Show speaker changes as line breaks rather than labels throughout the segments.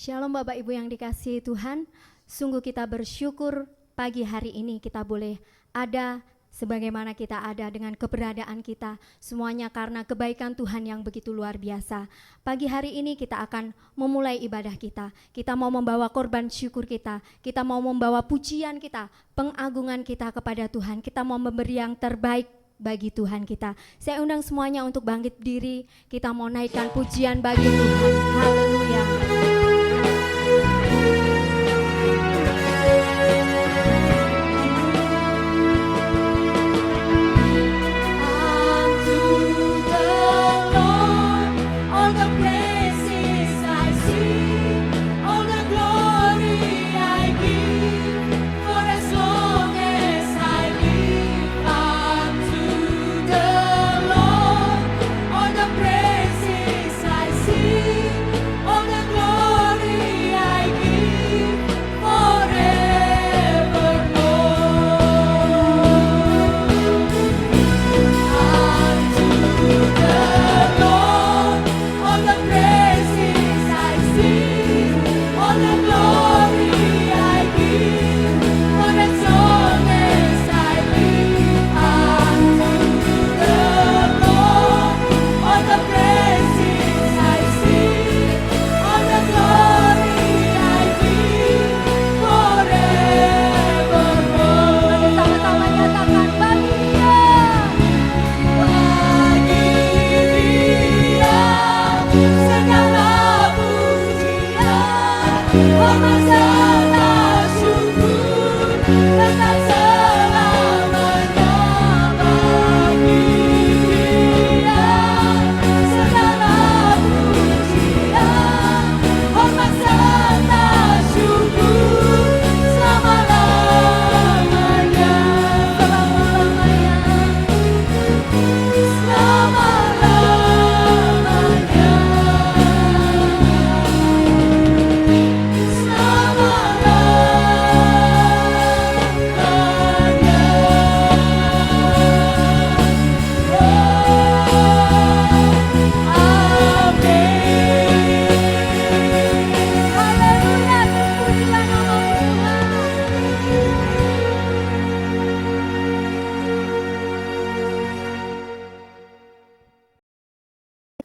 Shalom Bapak Ibu yang dikasihi Tuhan, sungguh kita bersyukur pagi hari ini kita boleh ada sebagaimana kita ada dengan keberadaan kita, semuanya karena kebaikan Tuhan yang begitu luar biasa. Pagi hari ini kita akan memulai ibadah kita mau membawa korban syukur kita mau membawa pujian kita, pengagungan kita kepada Tuhan, kita mau memberi yang terbaik bagi Tuhan kita. Saya undang semuanya untuk bangkit berdiri, kita mau naikkan pujian bagi Tuhan. Haleluya.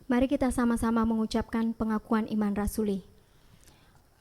Mari kita sama-sama mengucapkan pengakuan iman rasuli.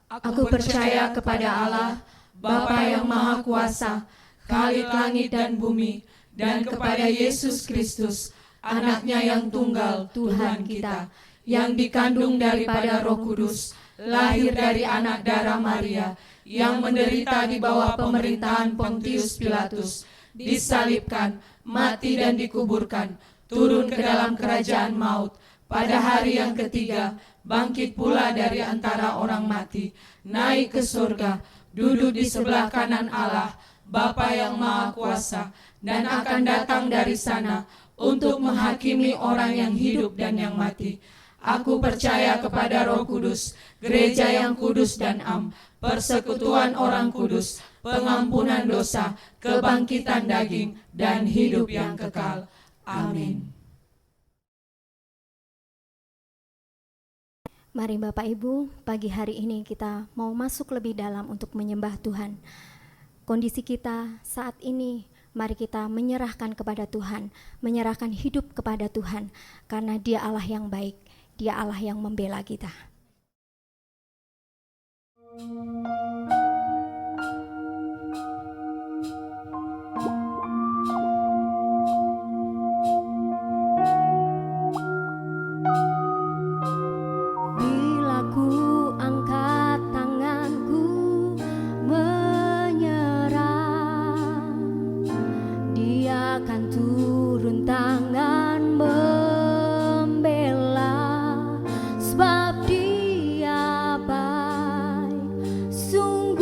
Aku percaya kepada Allah, Bapa yang Maha Kuasa, Khalid langit dan bumi, dan kepada Yesus Kristus, Anaknya yang tunggal, Tuhan kita, yang dikandung daripada Roh Kudus, lahir dari anak darah Maria, yang menderita di bawah pemerintahan Pontius Pilatus, disalibkan, mati dan dikuburkan, turun ke dalam kerajaan maut, pada hari yang ketiga, bangkit pula dari antara orang mati, naik ke surga, duduk di sebelah kanan Allah, Bapa yang Maha Kuasa, dan akan datang dari sana untuk menghakimi orang yang hidup dan yang mati. Aku percaya kepada Roh Kudus, gereja yang kudus dan am, persekutuan orang kudus, pengampunan dosa, kebangkitan daging, dan hidup yang kekal. Amin.
Mari Bapak Ibu, pagi hari ini kita mau masuk lebih dalam untuk menyembah Tuhan. Kondisi kita saat ini, mari kita menyerahkan kepada Tuhan, menyerahkan hidup kepada Tuhan, karena Dia Allah yang baik, Dia Allah yang membela kita. Sebab Dia baik, sungguh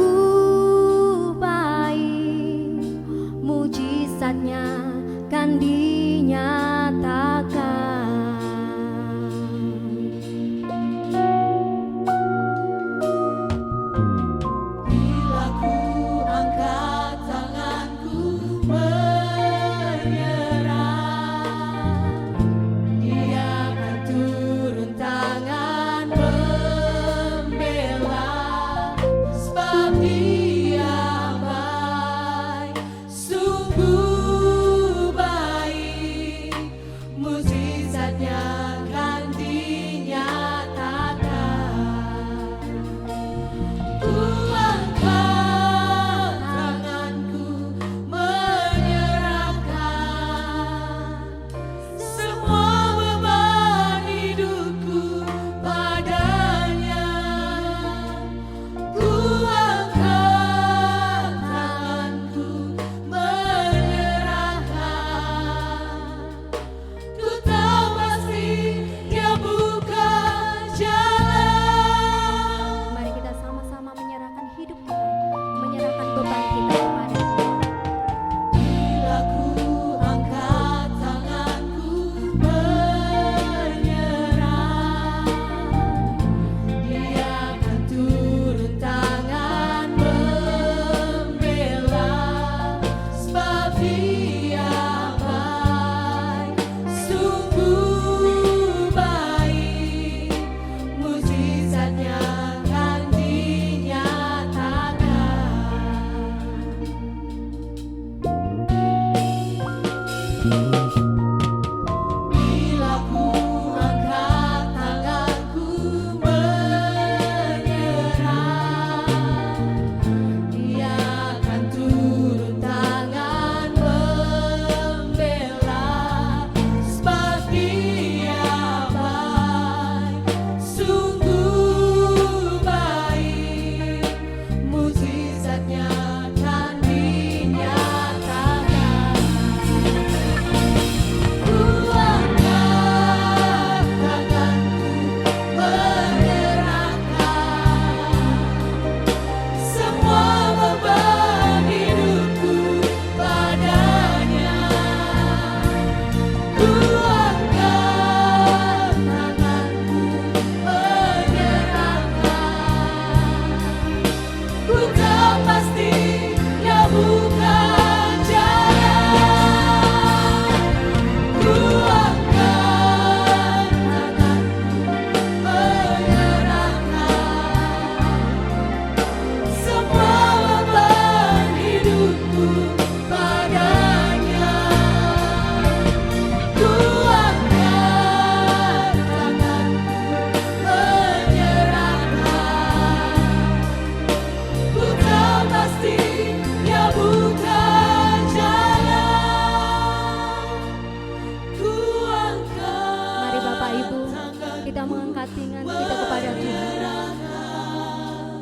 Kita mengangkat tangan kita kepada Tuhan.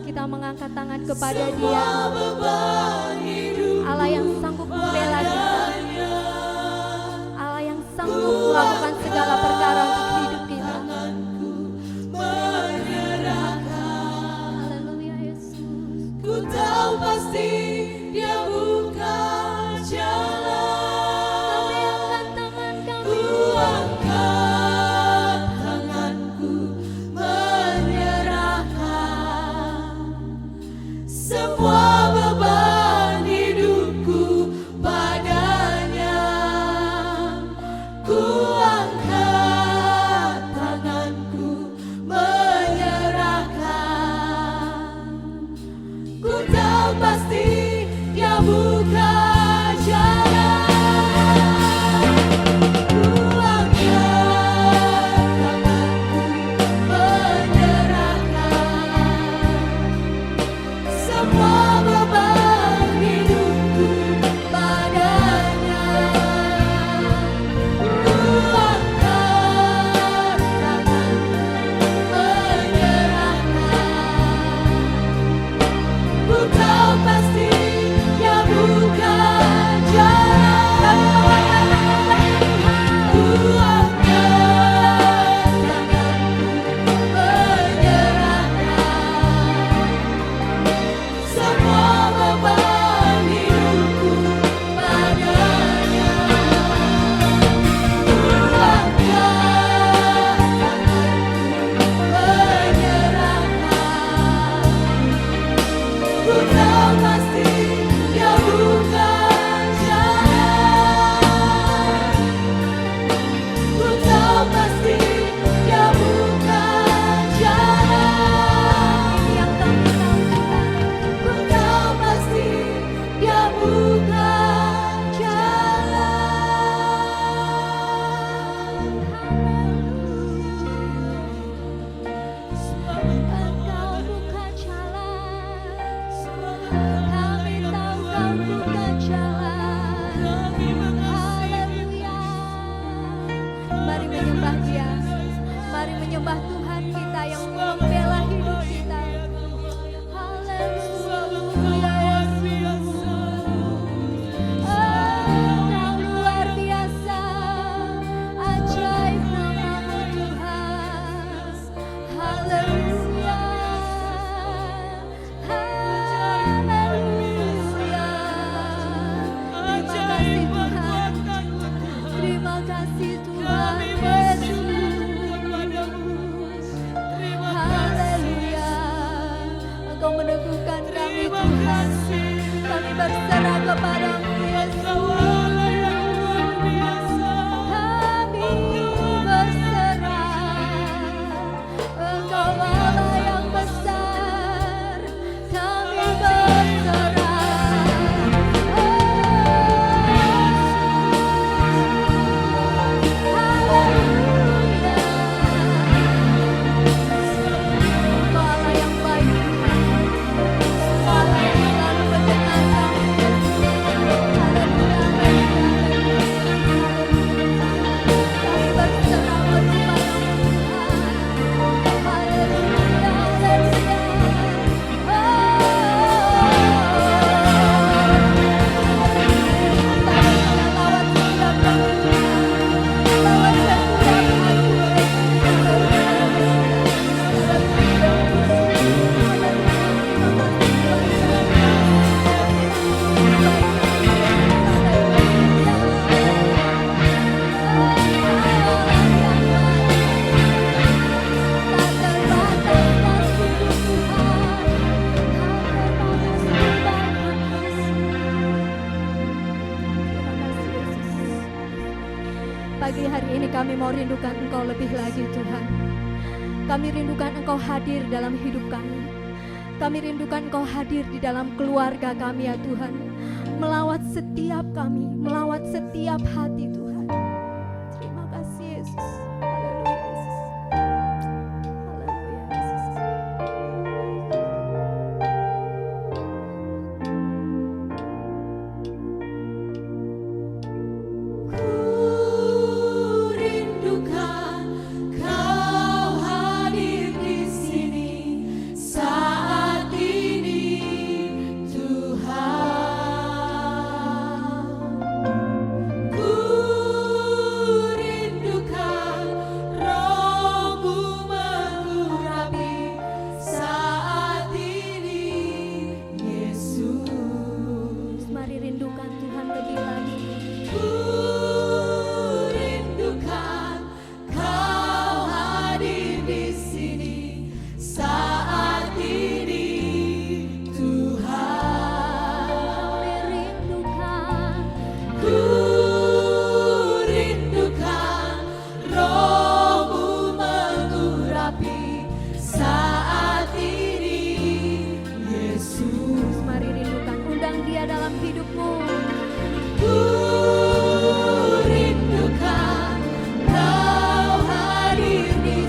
Kita mengangkat tangan kepada Dia, Allah yang sanggup membela kita, Allah yang sanggup melakukan segala perkara untuk hidup kita. Haleluya Yesus.
Ku tahu pasti Dia buka jalan.
Kami angkat tangan kami.
Ku angkat tanganku menyerahkan semua beban hidupku padanya. Ku angkat tanganku menyerahkan. Ku tahu pasti Dia buka jalan. Ku angkat tanganku menyerahkan semua beban hidupku padanya. Ku angkat tanganku menyerahkan. Ku tahu pasti Dia buka jalan. Ku angkat tanganku menyerahkan semua beban hidupku padanya. Ku angkat tanganku menyerahkan. Ku tahu pasti Dia buka jalan. Ku tahu pasti Dia buka jalan.
Yang kami tahu Tuhan,
Ku tahu pasti Dia buka
Engkau buka jalan. Kami tahu Kau buka jalan. Haleluya. Mari menyembah Dia. Mari menyembah Tuhan kita yang membela hidup kita. Haleluya Yesus. Engkau luar biasa, ajaib nama-Mu Tuhan. Haleluya. Haleluya. Terima kasih Tuhan. Terima kasih Tuhan Yesus. Haleluya. Engkau meneguhkan kami Tuhan. Kami berserah kepada-Mu Yesus. Kami berserah. Engkau Allah yang besar. Kami berserah. Haleluya. Engkau Allah yang baik. Allah yang selalu mendengar kami. Pagi hari ini kami mau rindukan Engkau lebih lagi Tuhan. Kami rindukan Engkau hadir dalam hidup kami. Kami rindukan Engkau hadir di dalam keluarga kami ya Tuhan. Melawat setiap kami, melawat setiap hati Tuhan. Terima kasih Yesus. Haleluya Yesus. Haleluya Yesus.
Ku rindukan Kau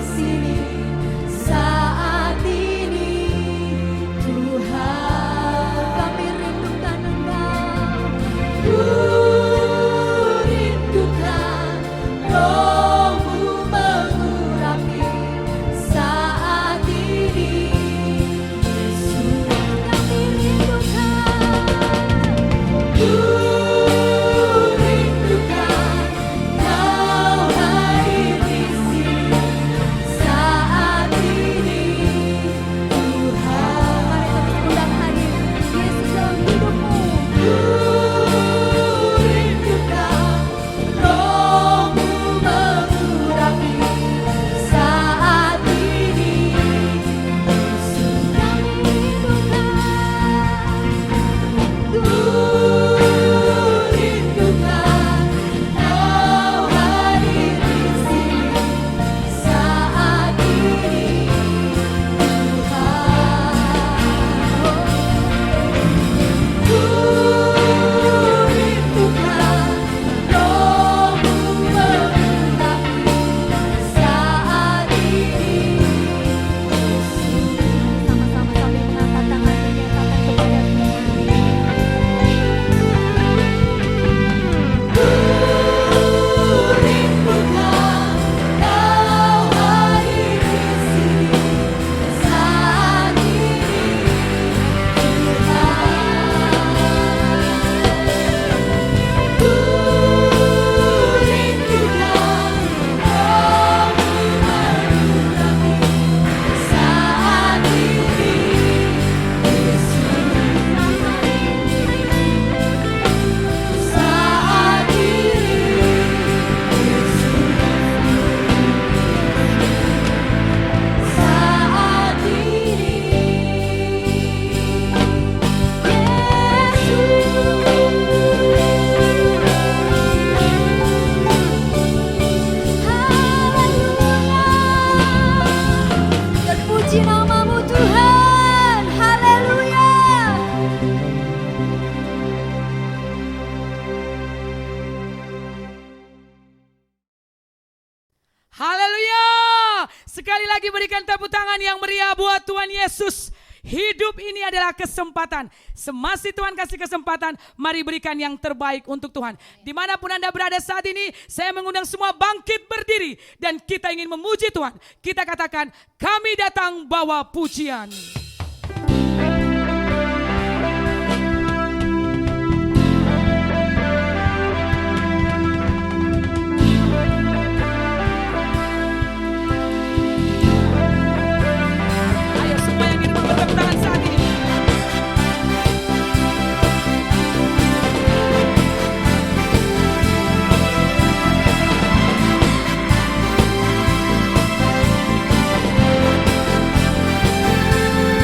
sini saat ini. Tuhan, kami rindukan Engkau. Ku rindukan Roh-Mu mengurapi saat ini. Yesus, kami rindukan. Ku rindukan Kau hadir di sini saat ini. Tuhan, mari terus undang hadir Yesus dalam hidupmu. Ku rindukan Roh-Mu mengurapi saat ini. Yesus, kami rindukan. Ku rindukan Kau hadir di sini saat ini. Tuhan, ku rindukan Roh-Mu mengurapi saat ini. Sama-sama sambil mengangkat tangan menyatakan kepada Tuhan. Ku rindukan Kau hadir di sini saat ini. Ku rindukan Roh-Mu mengurapi saat ini. Saat terpuji nama-Mu Tuhan, haleluya.
Haleluya. Sekali lagi berikan tepuk tangan yang meriah buat Tuhan Yesus. Hidup ini adalah kesempatan. Semasa Tuhan kasih kesempatan, mari berikan yang terbaik untuk Tuhan. Dimanapun Anda berada saat ini, saya mengundang semua bangkit berdiri. Dan kita ingin memuji Tuhan. Kita katakan, kami datang bawa pujian. Ayo semua yang ingin bertepuk tangan saat ini.
Ku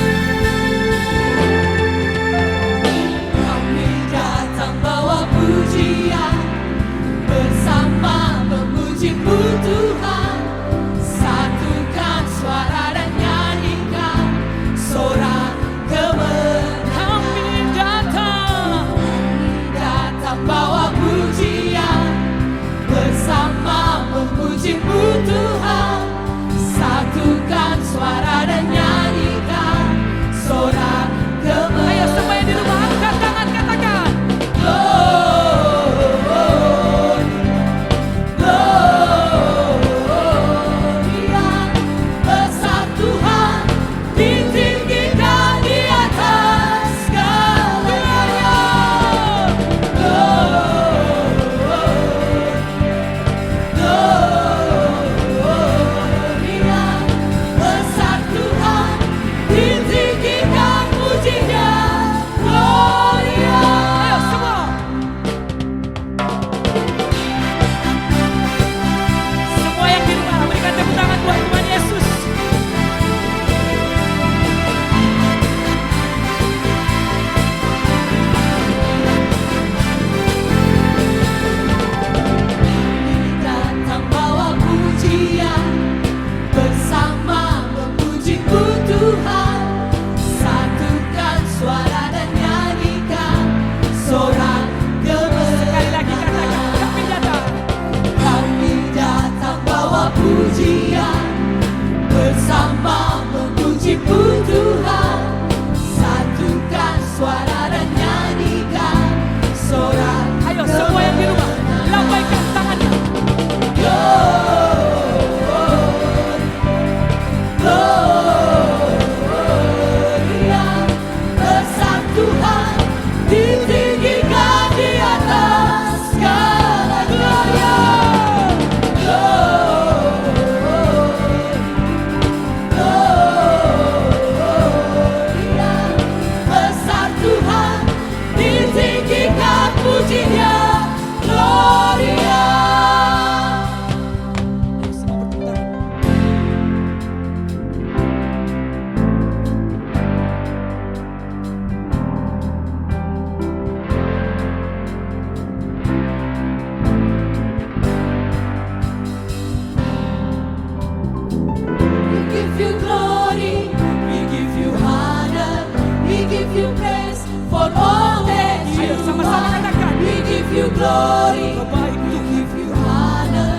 give you praise for all that you
Ayo sama-sama
are.
katakan.
We give you glory.
Kau baik
We
Tuhan.
give you honor.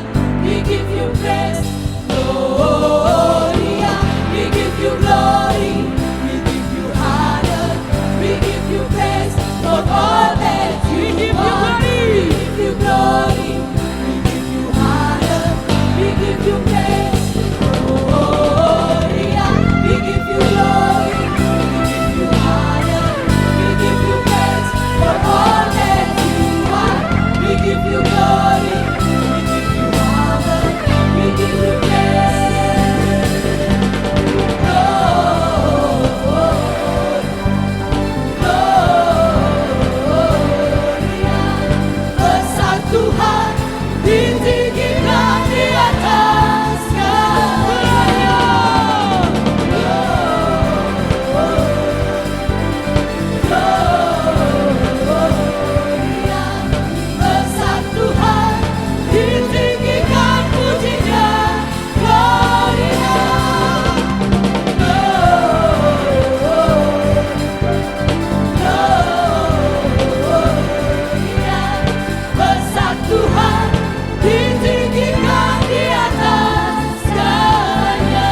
We give you praise. Gloria. We give you glory. We give you honor. We give you praise for all that you are. We give you glory. We give you honor. We give you praise. Gloria. We give you glory. We give you honor. We give you praise for all that you are. We give you glory. We give you honor. We give you praise. Gloria. Besar Tuhan, ditinggikan di atas segalanya. Gloria. Besar Tuhan, ditinggikan pujinya. Gloria. Gloria. Besar Tuhan, ditinggikan di atas segalanya.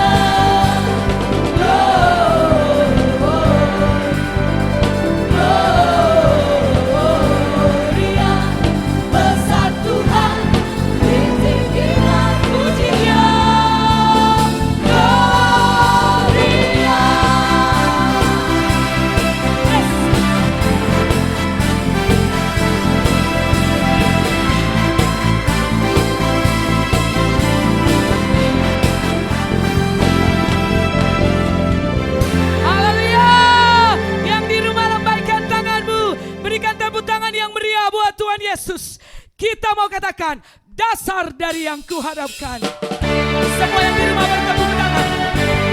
Gloria. Besar Tuhan, ditinggikan pujinya. Gloria.
Haleluya. Yang di rumah lambaikan tanganmu. Berikan tepuk tangan yang meriah buat Tuhan Yesus. Kita mau katakan, dasar dari yang kuhadapkan. Semua yang di rumah bertepuk tangan.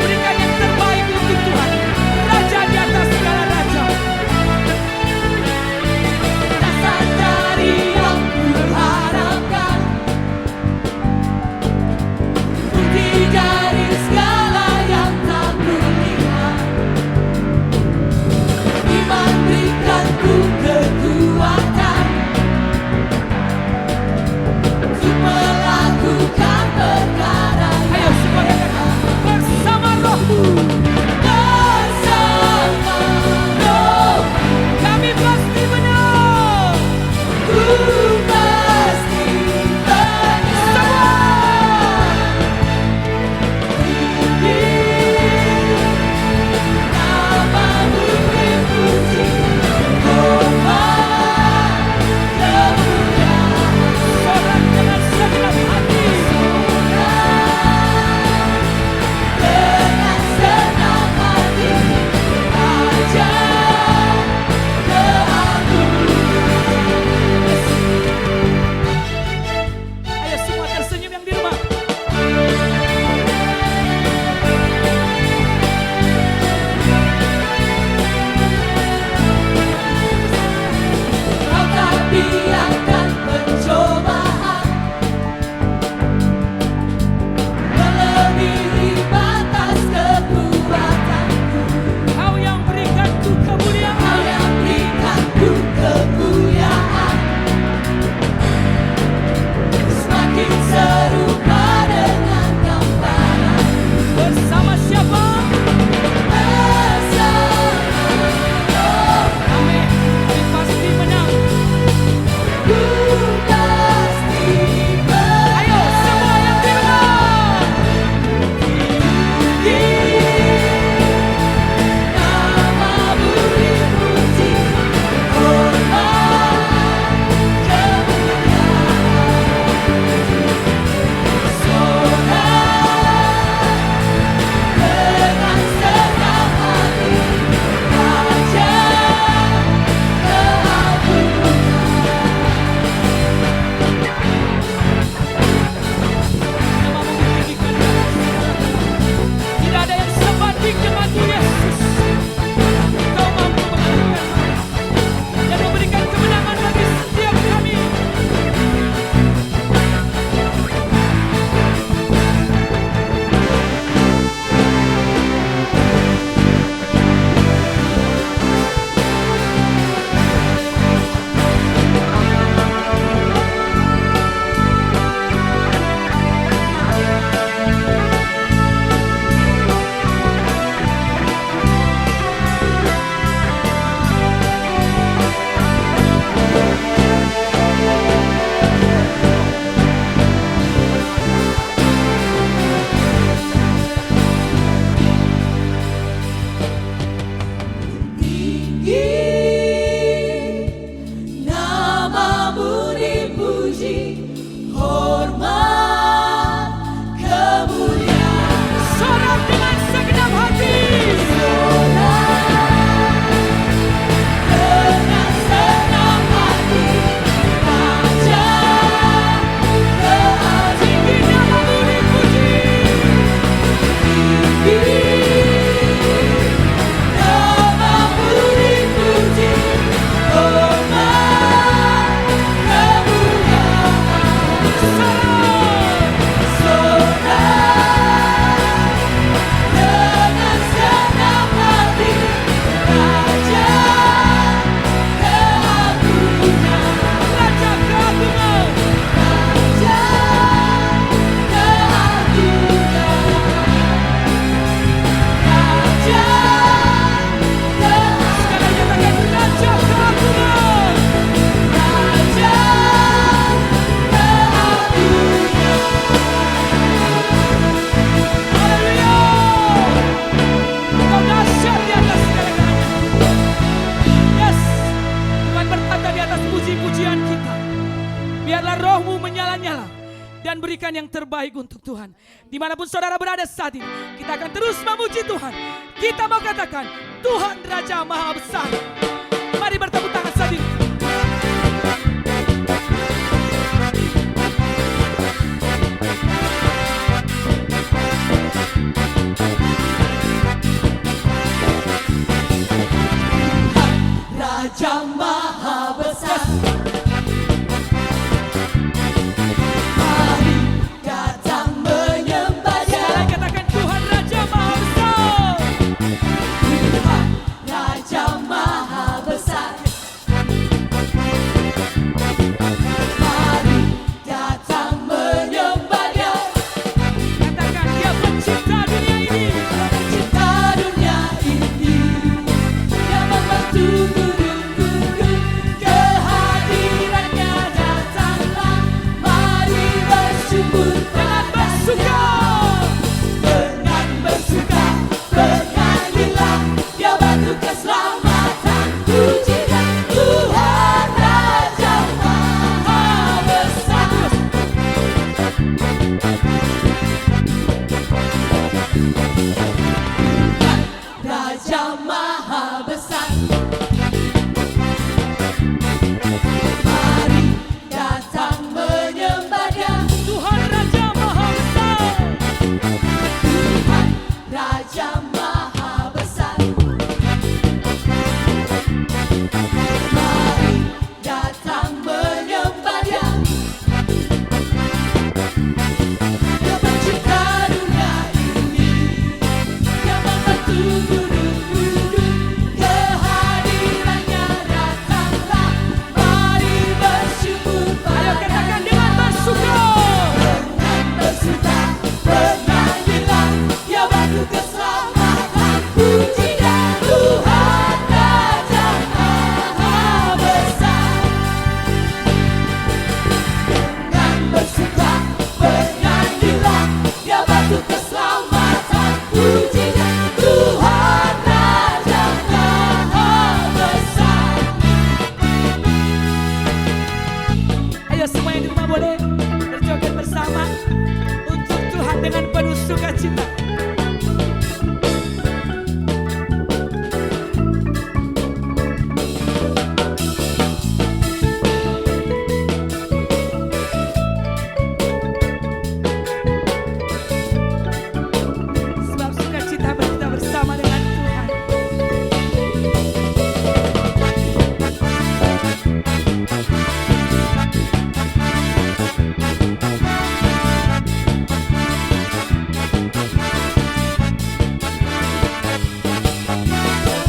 Berikan yang terbaik untuk Tuhan. Raja di atas segala raja.
Dasar dari yang kuharapkan, bukti dari segala yang tak kulihat. Iman berikanku kekuatan untuk melakukan perkara
Ayo
yang
semua katakan. memberikan yang terbaik untuk Tuhan. Dimanapun saudara berada saat ini, kita akan terus memuji Tuhan. Kita mau katakan, Tuhan Raja Maha Besar. Mari bertepuk tangan saat ini.
Raja Maha Besar, mari datang menyembah Dia.
Sekali katakan, Tuhan Raja Maha Besar.
Tuhan Raja Maha Besar, mari datang menyembah Dia.
Katakan, Dia pencipta dunia ini.
Pencipta dunia ini, Dia membantu guru-guru, kehadirannya datanglah. Mari bersyukur
Dengan bersuka,
dengan bersuka, bernyanyilah, Dia batu keselamatan. Pujilah Tuhan Raja Maha Besar. Raja Maha Besar, mari datang menyembah Dia.
Tuhan Raja Maha Besar.
Tuhan Raja Maha Besar, mari datang menyembah Dia. Dia pencipta dunia ini, Dia membantu guru-guru, kehadirannya datanglah. Mari bersyukur
Ayo
pada
katakan dengan bersuka.
dengan bersuka, bernyanyilah, Dia batu keselamatan. Pujilah Tuhan Raja Maha Besar. Dengan bersuka, bernyanyilah, Dia batu keselamatan. Pujilah Tuhan Raja Maha Besar.
Ayo semua yang di rumah boleh berjoget bersama untuk Tuhan dengan penuh sukacita. Sebab sukacita kita bersama dengan Tuhan.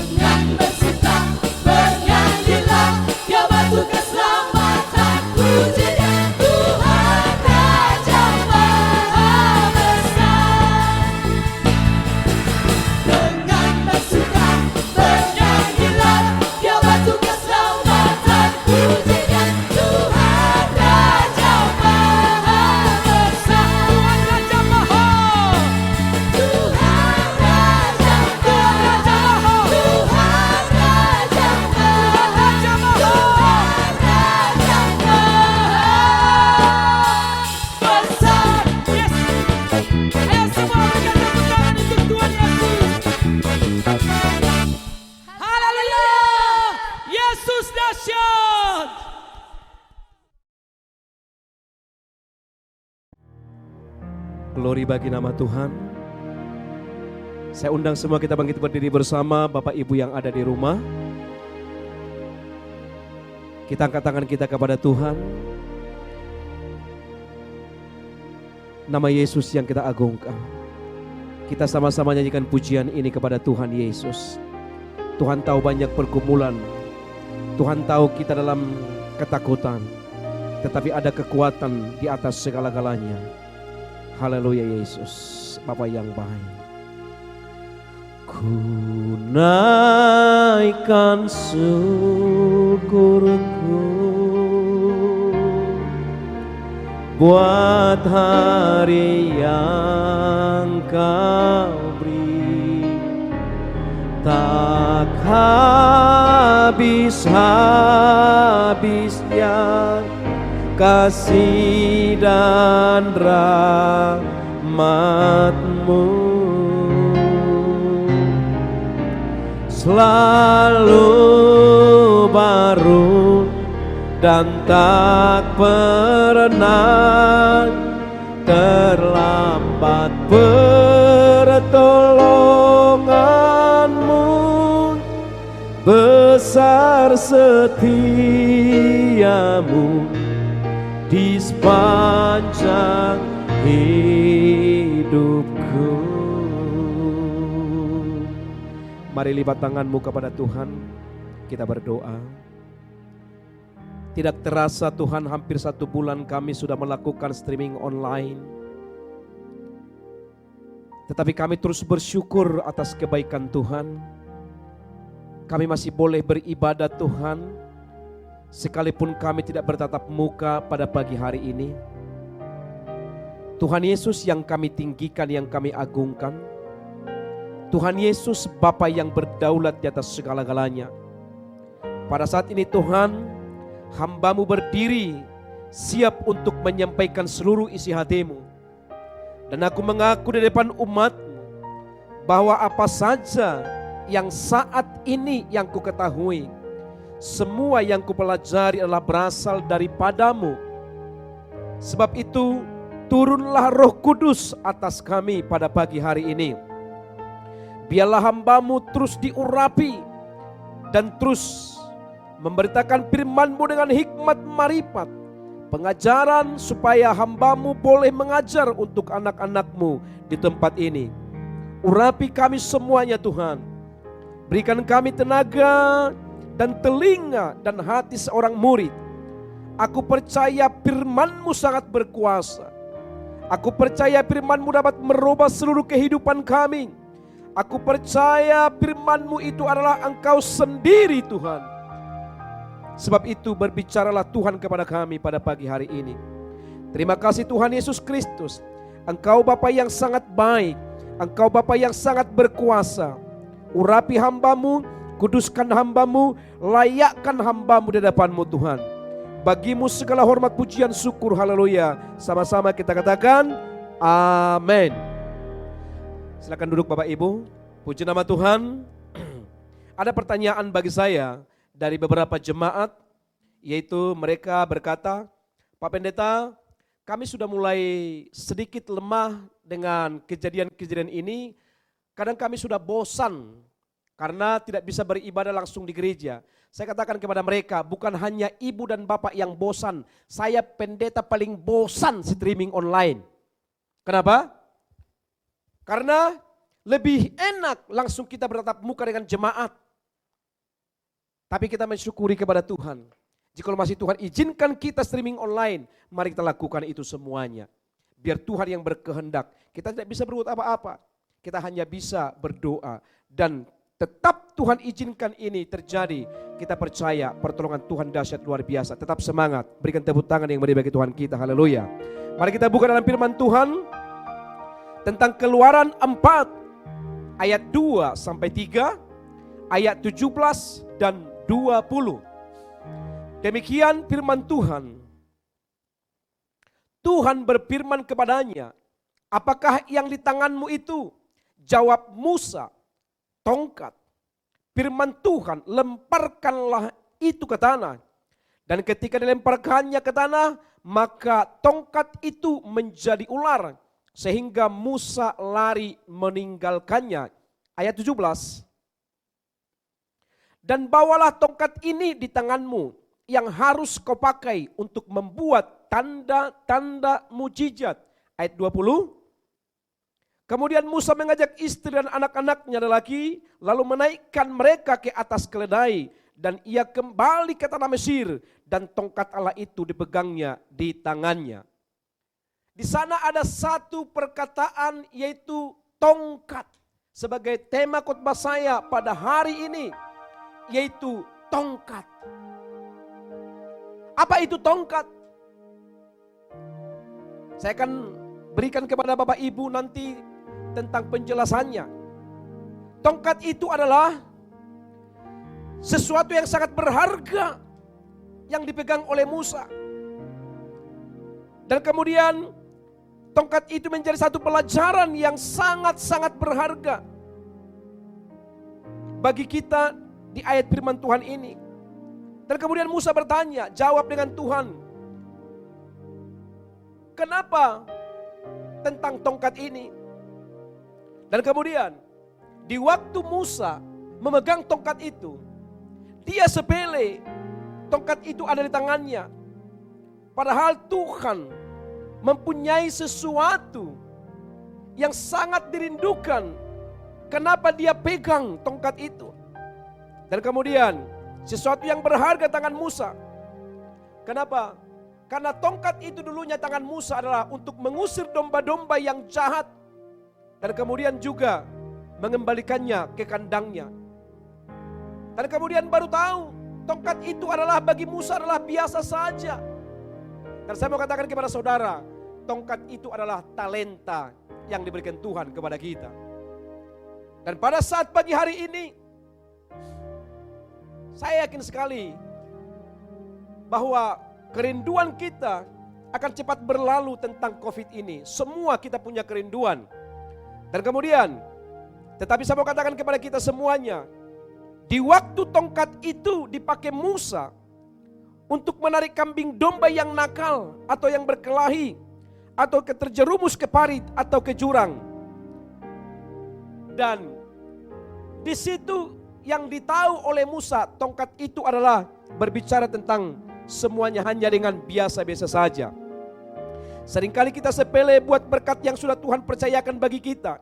Dengan bersuka, bernyanyilah, Dia batu keselamatan. Pujilah Tuhan Raja Maha Besar. Dengan bersuka, bernyanyilah, Dia batu keselamatan. Pujilah Tuhan Raja Maha Besar.
Tuhan Raja Maha.
Tuhan Raja Maha, Tuhan Raja Maha,
Raja Maha.
Raja Maha Besar.
Yes. Ayo semua berikan tepuk tangan untuk Tuhan Yesus. Haleluya. Yesus dahsyat.
Glory bagi nama Tuhan. Saya undang semua kita bangkit berdiri bersama, Bapak Ibu yang ada di rumah. Kita angkat tangan kita kepada Tuhan. Nama Yesus yang kita agungkan. Kita sama-sama nyanyikan pujian ini kepada Tuhan Yesus. Tuhan tahu banyak pergumulan. Tuhan tahu kita dalam ketakutan. Tetapi ada kekuatan di atas segala-galanya. Haleluya Yesus, Bapa yang baik. Ku naikkan syukurku buat hari yang Kau beri, tak habis-habisnya kasih dan rahmat-Mu selalu baru dan tak pernah terlambat. Pertolongan-Mu besar, setia-Mu di sepanjang hidupku. Mari lipat tanganmu kepada Tuhan, kita berdoa. Tidak terasa Tuhan, hampir 1 bulan kami sudah melakukan streaming online. Tetapi kami terus bersyukur atas kebaikan Tuhan. Kami masih boleh beribadah Tuhan, sekalipun kami tidak bertatap muka pada pagi hari ini. Tuhan Yesus yang kami tinggikan, yang kami agungkan. Tuhan Yesus Bapa yang berdaulat di atas segala-galanya. Pada saat ini Tuhan, hamba-Mu berdiri siap untuk menyampaikan seluruh isi hati-Mu. Dan aku mengaku di depan umat-Mu bahwa apa saja yang saat ini yang ku ketahui, semua yang kupelajari adalah berasal daripada-Mu. Sebab itu turunlah Roh Kudus atas kami pada pagi hari ini. Biarlah hamba-Mu terus diurapi dan terus memberitakan firman-Mu dengan hikmat marifat, pengajaran supaya hamba-Mu boleh mengajar untuk anak-anak-Mu di tempat ini. Urapi kami semuanya Tuhan. Berikan kami tenaga dan telinga dan hati seorang murid. Aku percaya firman-Mu sangat berkuasa. Aku percaya firman-Mu dapat merubah seluruh kehidupan kami. Aku percaya firman-Mu itu adalah Engkau sendiri Tuhan. Sebab itu berbicaralah Tuhan kepada kami pada pagi hari ini. Terima kasih Tuhan Yesus Kristus. Engkau Bapa yang sangat baik. Engkau Bapa yang sangat berkuasa. Urapi hamba-Mu, kuduskan hamba-Mu, layakkan hamba-Mu di depan-Mu Tuhan. Bagi-Mu segala hormat, pujian, syukur, haleluya. Sama-sama kita katakan amin. Silakan duduk Bapak Ibu. Puji nama Tuhan. Ada pertanyaan bagi saya dari beberapa jemaat, yaitu mereka berkata, Pak Pendeta, kami sudah mulai sedikit lemah dengan kejadian-kejadian ini. Kadang kami sudah bosan karena tidak bisa beribadah langsung di gereja. Saya katakan kepada mereka, bukan hanya ibu dan bapak yang bosan, saya pendeta paling bosan streaming online. Kenapa? Karena lebih enak langsung kita bertatap muka dengan jemaat. Tapi kita mensyukuri kepada Tuhan. Jika masih Tuhan izinkan kita streaming online, mari kita lakukan itu semuanya. Biar Tuhan yang berkehendak. Kita tidak bisa berbuat apa-apa. Kita hanya bisa berdoa. Dan tetap Tuhan izinkan ini terjadi. Kita percaya pertolongan Tuhan dahsyat luar biasa. Tetap semangat. Berikan tepuk tangan yang meriah bagi Tuhan kita. Haleluya. Mari kita buka dalam firman Tuhan. Tentang Keluaran 4. Ayat 2 sampai 3. Ayat 17 dan 20. Demikian firman Tuhan. Tuhan berfirman kepadanya, apakah yang di tanganmu itu? Jawab Musa, tongkat. Firman Tuhan, lemparkanlah itu ke tanah. Dan ketika dilemparkannya ke tanah, maka tongkat itu menjadi ular. Sehingga Musa lari meninggalkannya. Ayat 17. Dan bawalah tongkat ini di tanganmu, yang harus kau pakai untuk membuat tanda-tanda mujizat. Ayat 20. Kemudian Musa mengajak istri dan anak-anaknya lelaki, lalu menaikkan mereka ke atas keledai, dan ia kembali ke tanah Mesir, dan tongkat Allah itu dipegangnya di tangannya. Di sana ada satu perkataan, yaitu tongkat, sebagai tema khotbah saya pada hari ini, yaitu tongkat. Apa itu tongkat? Saya akan berikan kepada Bapak Ibu nanti tentang penjelasannya. Tongkat itu adalah sesuatu yang sangat berharga yang dipegang oleh Musa. Dan kemudian tongkat itu menjadi satu pelajaran yang sangat-sangat berharga bagi kita di ayat firman Tuhan ini. Dan kemudian Musa bertanya, jawab dengan Tuhan, kenapa tentang tongkat ini? Dan kemudian di waktu Musa memegang tongkat itu, dia sepele, tongkat itu ada di tangannya. Padahal Tuhan mempunyai sesuatu yang sangat dirindukan. Kenapa dia pegang tongkat itu? Dan kemudian sesuatu yang berharga tangan Musa. Kenapa? Karena tongkat itu dulunya tangan Musa adalah untuk mengusir domba-domba yang jahat. Dan kemudian juga mengembalikannya ke kandangnya. Dan kemudian baru tahu tongkat itu adalah bagi Musa adalah biasa saja. Dan saya mau katakan kepada saudara, tongkat itu adalah talenta yang diberikan Tuhan kepada kita. Dan pada saat pagi hari ini, saya yakin sekali bahwa kerinduan kita akan cepat berlalu tentang COVID ini. Semua kita punya kerinduan. Dan kemudian, tetapi saya mau katakan kepada kita semuanya, di waktu tongkat itu dipakai Musa untuk menarik kambing domba yang nakal atau yang berkelahi atau terjerumus ke parit atau ke jurang. Dan di situ yang ditahu oleh Musa, tongkat itu adalah berbicara tentang semuanya hanya dengan biasa-biasa saja. Seringkali kita sepele buat berkat yang sudah Tuhan percayakan bagi kita.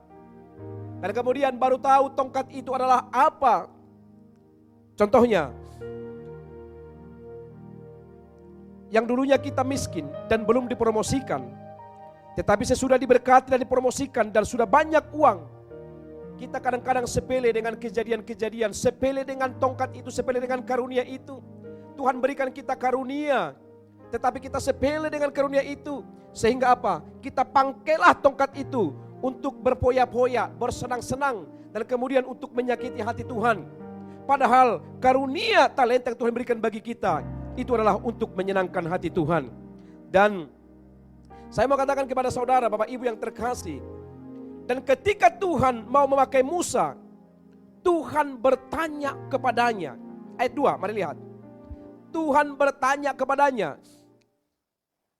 Dan kemudian baru tahu tongkat itu adalah apa. Contohnya, yang dulunya kita miskin dan belum dipromosikan, tetapi sesudah diberkati dan dipromosikan dan sudah banyak uang, kita kadang-kadang sepele dengan kejadian-kejadian, sepele dengan tongkat itu, sepele dengan karunia itu. Tuhan berikan kita karunia, tetapi kita sepele dengan karunia itu. Sehingga apa? Kita pangkelah tongkat itu untuk berpoya-poya, bersenang-senang, dan kemudian untuk menyakiti hati Tuhan. Padahal karunia talenta yang Tuhan berikan bagi kita, itu adalah untuk menyenangkan hati Tuhan. Dan saya mau katakan kepada saudara, Bapak Ibu yang terkasih, dan ketika Tuhan mau memakai Musa, Tuhan bertanya kepadanya. Ayat 2, mari lihat. Tuhan bertanya kepadanya.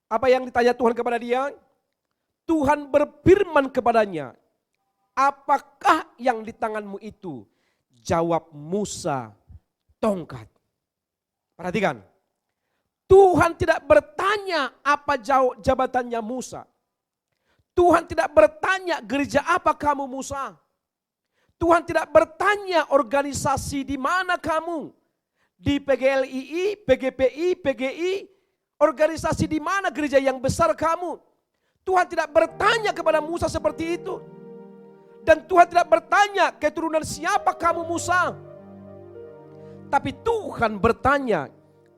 Apa yang ditanya Tuhan kepada dia? Tuhan berfirman kepadanya, apakah yang di tanganmu itu? Jawab Musa, tongkat. Perhatikan. Tuhan tidak bertanya apa jabatannya Musa. Tuhan tidak bertanya gereja apa kamu Musa. Tuhan tidak bertanya organisasi di mana kamu. Di PGLII, PGPI, PGI, organisasi di mana gereja yang besar kamu. Tuhan tidak bertanya kepada Musa seperti itu. Dan Tuhan tidak bertanya keturunan siapa kamu Musa. Tapi Tuhan bertanya,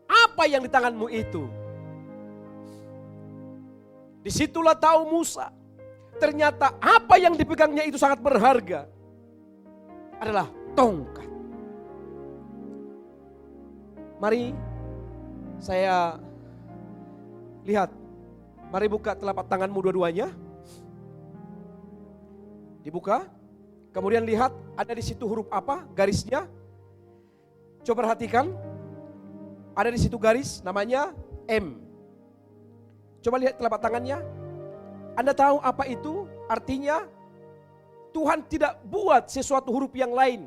apa yang di tanganmu itu? Disitulah tahu Musa, ternyata apa yang dipegangnya itu sangat berharga. Adalah tongkat. Mari saya lihat. Mari buka telapak tanganmu dua-duanya. Dibuka. Kemudian lihat ada di situ huruf apa garisnya. Coba perhatikan. Ada di situ garis namanya M. Coba lihat telapak tangannya. Anda tahu apa itu? Artinya Tuhan tidak buat sesuatu huruf yang lain.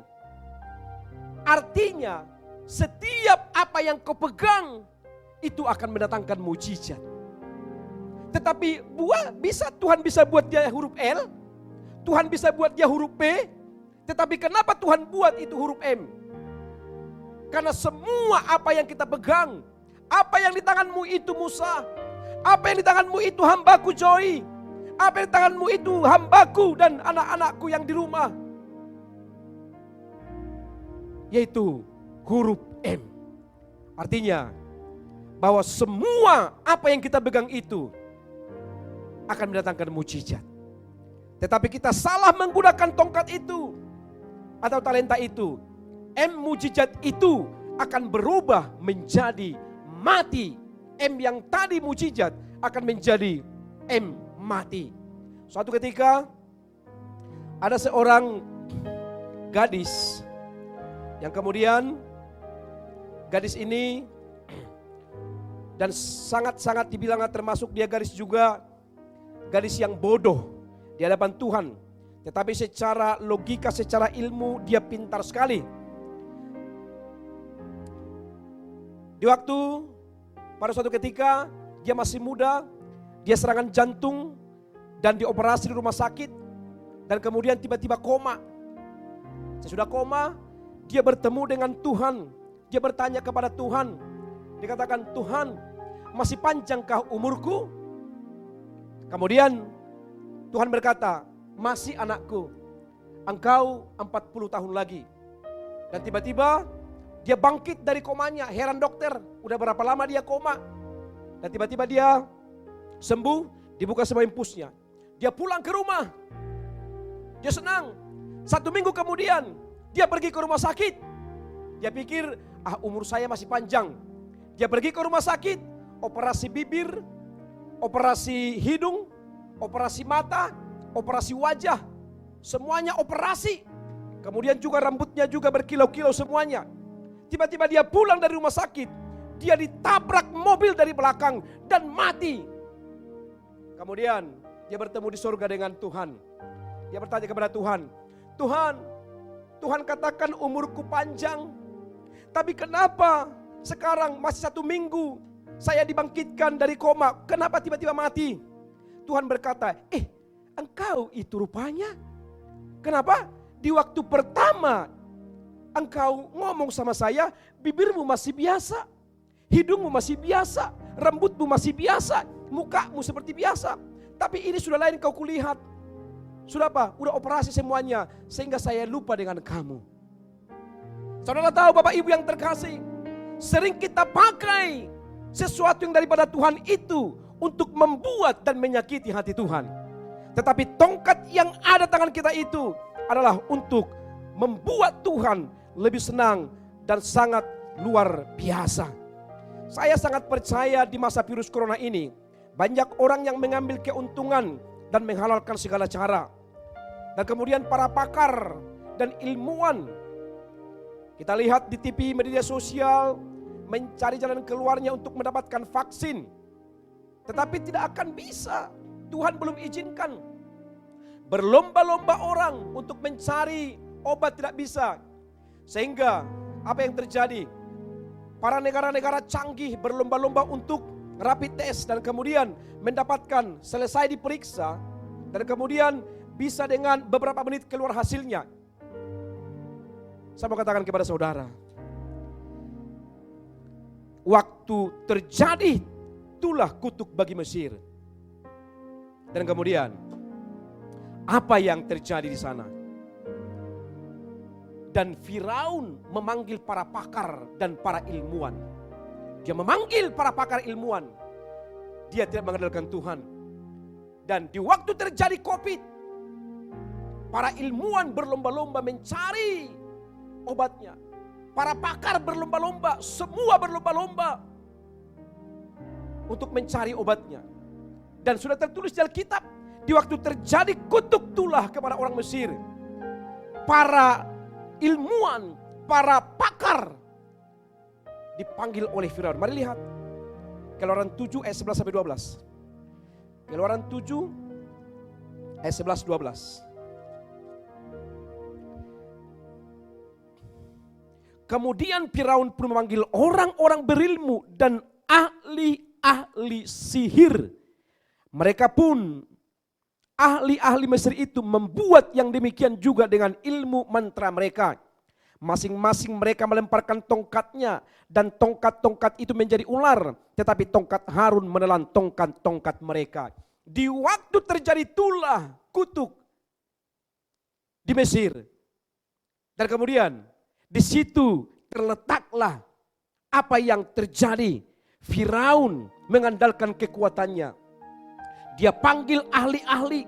Artinya setiap apa yang kau pegang itu akan mendatangkan mujizat. Tetapi Tuhan bisa buat dia huruf L, Tuhan bisa buat dia huruf P, tetapi kenapa Tuhan buat itu huruf M? Karena semua apa yang kita pegang, apa yang di tanganmu itu Musa, apa yang di tanganmu itu hambaku Joy, apa yang di tanganmu itu hambaku dan anak-anakku yang di rumah, yaitu huruf M. Artinya bahwa semua apa yang kita pegang itu akan mendatangkan mujizat. Tetapi kita salah menggunakan tongkat itu atau talenta itu. Mujizat itu akan berubah menjadi mati. M yang tadi mujizat akan menjadi M, mati. Suatu ketika ada seorang gadis yang kemudian gadis ini dan sangat-sangat dibilang termasuk dia gadis juga, gadis yang bodoh di hadapan Tuhan. Tetapi secara logika, secara ilmu dia pintar sekali. Di waktu pada suatu ketika dia masih muda, dia serangan jantung dan dioperasi di rumah sakit dan kemudian tiba-tiba koma. Sesudah koma, dia bertemu dengan Tuhan. Dia bertanya kepada Tuhan. Dia katakan, Tuhan, masih panjangkah umurku? Kemudian Tuhan berkata, masih anakku, engkau 40 tahun lagi. Dan tiba-tiba dia bangkit dari komanya. Heran dokter, udah berapa lama dia koma? Dan tiba-tiba dia sembuh, dibuka semua impusnya. Dia pulang ke rumah. Dia senang. 1 minggu kemudian dia pergi ke rumah sakit. Dia pikir, umur saya masih panjang. Dia pergi ke rumah sakit, operasi bibir, operasi hidung, operasi mata, operasi wajah, semuanya operasi. Kemudian juga rambutnya juga berkilau-kilau semuanya. Tiba-tiba dia pulang dari rumah sakit, dia ditabrak mobil dari belakang dan mati. Kemudian dia bertemu di surga dengan Tuhan. Dia bertanya kepada Tuhan, Tuhan katakan umurku panjang, tapi kenapa sekarang masih 1 minggu saya dibangkitkan dari koma, kenapa tiba-tiba mati? Tuhan berkata, engkau itu rupanya. Kenapa? Di waktu pertama engkau ngomong sama saya, bibirmu masih biasa, hidungmu masih biasa, rambutmu masih biasa, mukamu seperti biasa. Tapi ini sudah lain kau kulihat. Sudah apa? Udah operasi semuanya, sehingga saya lupa dengan kamu. Saudara tahu Bapak Ibu yang terkasih, sering kita pakai sesuatu yang daripada Tuhan itu untuk membuat dan menyakiti hati Tuhan. Tetapi tongkat yang ada tangan kita itu adalah untuk membuat Tuhan lebih senang dan sangat luar biasa. Saya sangat percaya di masa virus corona ini, banyak orang yang mengambil keuntungan dan menghalalkan segala cara. Dan kemudian para pakar dan ilmuwan, kita lihat di TV, media sosial, mencari jalan keluarnya untuk mendapatkan vaksin. Tetapi tidak akan bisa, Tuhan belum izinkan. Berlomba-lomba orang untuk mencari obat tidak bisa. Sehingga apa yang terjadi? Para negara-negara canggih berlomba-lomba untuk rapid test dan kemudian mendapatkan, selesai diperiksa dan kemudian bisa dengan beberapa menit keluar hasilnya. Saya mau katakan kepada saudara, waktu terjadi itulah kutuk bagi Mesir. Dan kemudian apa yang terjadi di sana? Dan Firaun memanggil para pakar dan para ilmuwan. Dia memanggil para pakar ilmuwan. Dia tidak mengandalkan Tuhan. Dan di waktu terjadi COVID, para ilmuwan berlomba-lomba mencari obatnya. Para pakar berlomba-lomba, semua berlomba-lomba untuk mencari obatnya. Dan sudah tertulis di Alkitab, di waktu terjadi kutuk tulah kepada orang Mesir, para ilmuwan, para pakar dipanggil oleh Firaun. Mari lihat Keluaran 7 ayat 11 sampai 12. Keluaran 7 ayat 11 12. Kemudian Firaun pun memanggil orang-orang berilmu dan ahli-ahli sihir. Mereka pun, ahli-ahli Mesir itu, membuat yang demikian juga dengan ilmu mantra mereka. Masing-masing mereka melemparkan tongkatnya dan tongkat-tongkat itu menjadi ular. Tetapi tongkat Harun menelan tongkat-tongkat mereka. Di waktu terjadi itulah kutuk di Mesir. Dan kemudian di situ terletaklah apa yang terjadi. Firaun mengandalkan kekuatannya. Dia panggil ahli-ahli,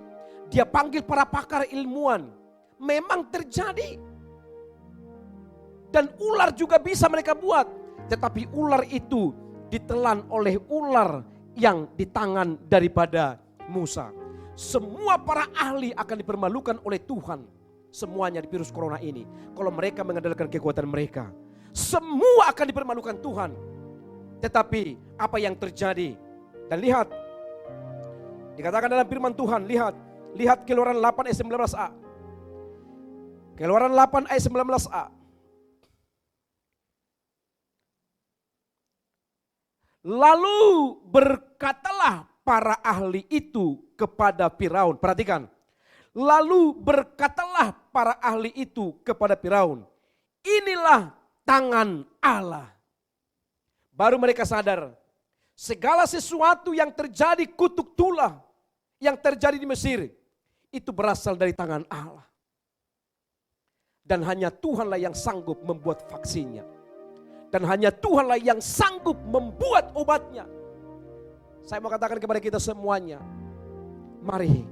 dia panggil para pakar ilmuwan. Memang terjadi. Dan ular juga bisa mereka buat. Tetapi ular itu ditelan oleh ular yang di tangan daripada Musa. Semua para ahli akan dipermalukan oleh Tuhan. Semuanya di virus corona ini. Kalau mereka mengandalkan kekuatan mereka. Semua akan dipermalukan Tuhan. Tetapi apa yang terjadi? Dan lihat. Dikatakan dalam firman Tuhan. Lihat Keluaran 8 ayat 19a. Keluaran 8 ayat 19a. Lalu berkatalah para ahli itu kepada Firaun. Perhatikan. Lalu berkatalah para ahli itu kepada Firaun. Inilah tangan Allah. Baru mereka sadar. Segala sesuatu yang terjadi kutuk tulah. Yang terjadi di Mesir. Itu berasal dari tangan Allah. Dan hanya Tuhanlah yang sanggup membuat vaksinnya. Dan hanya Tuhanlah yang sanggup membuat obatnya. Saya mau katakan kepada kita semuanya. Mari.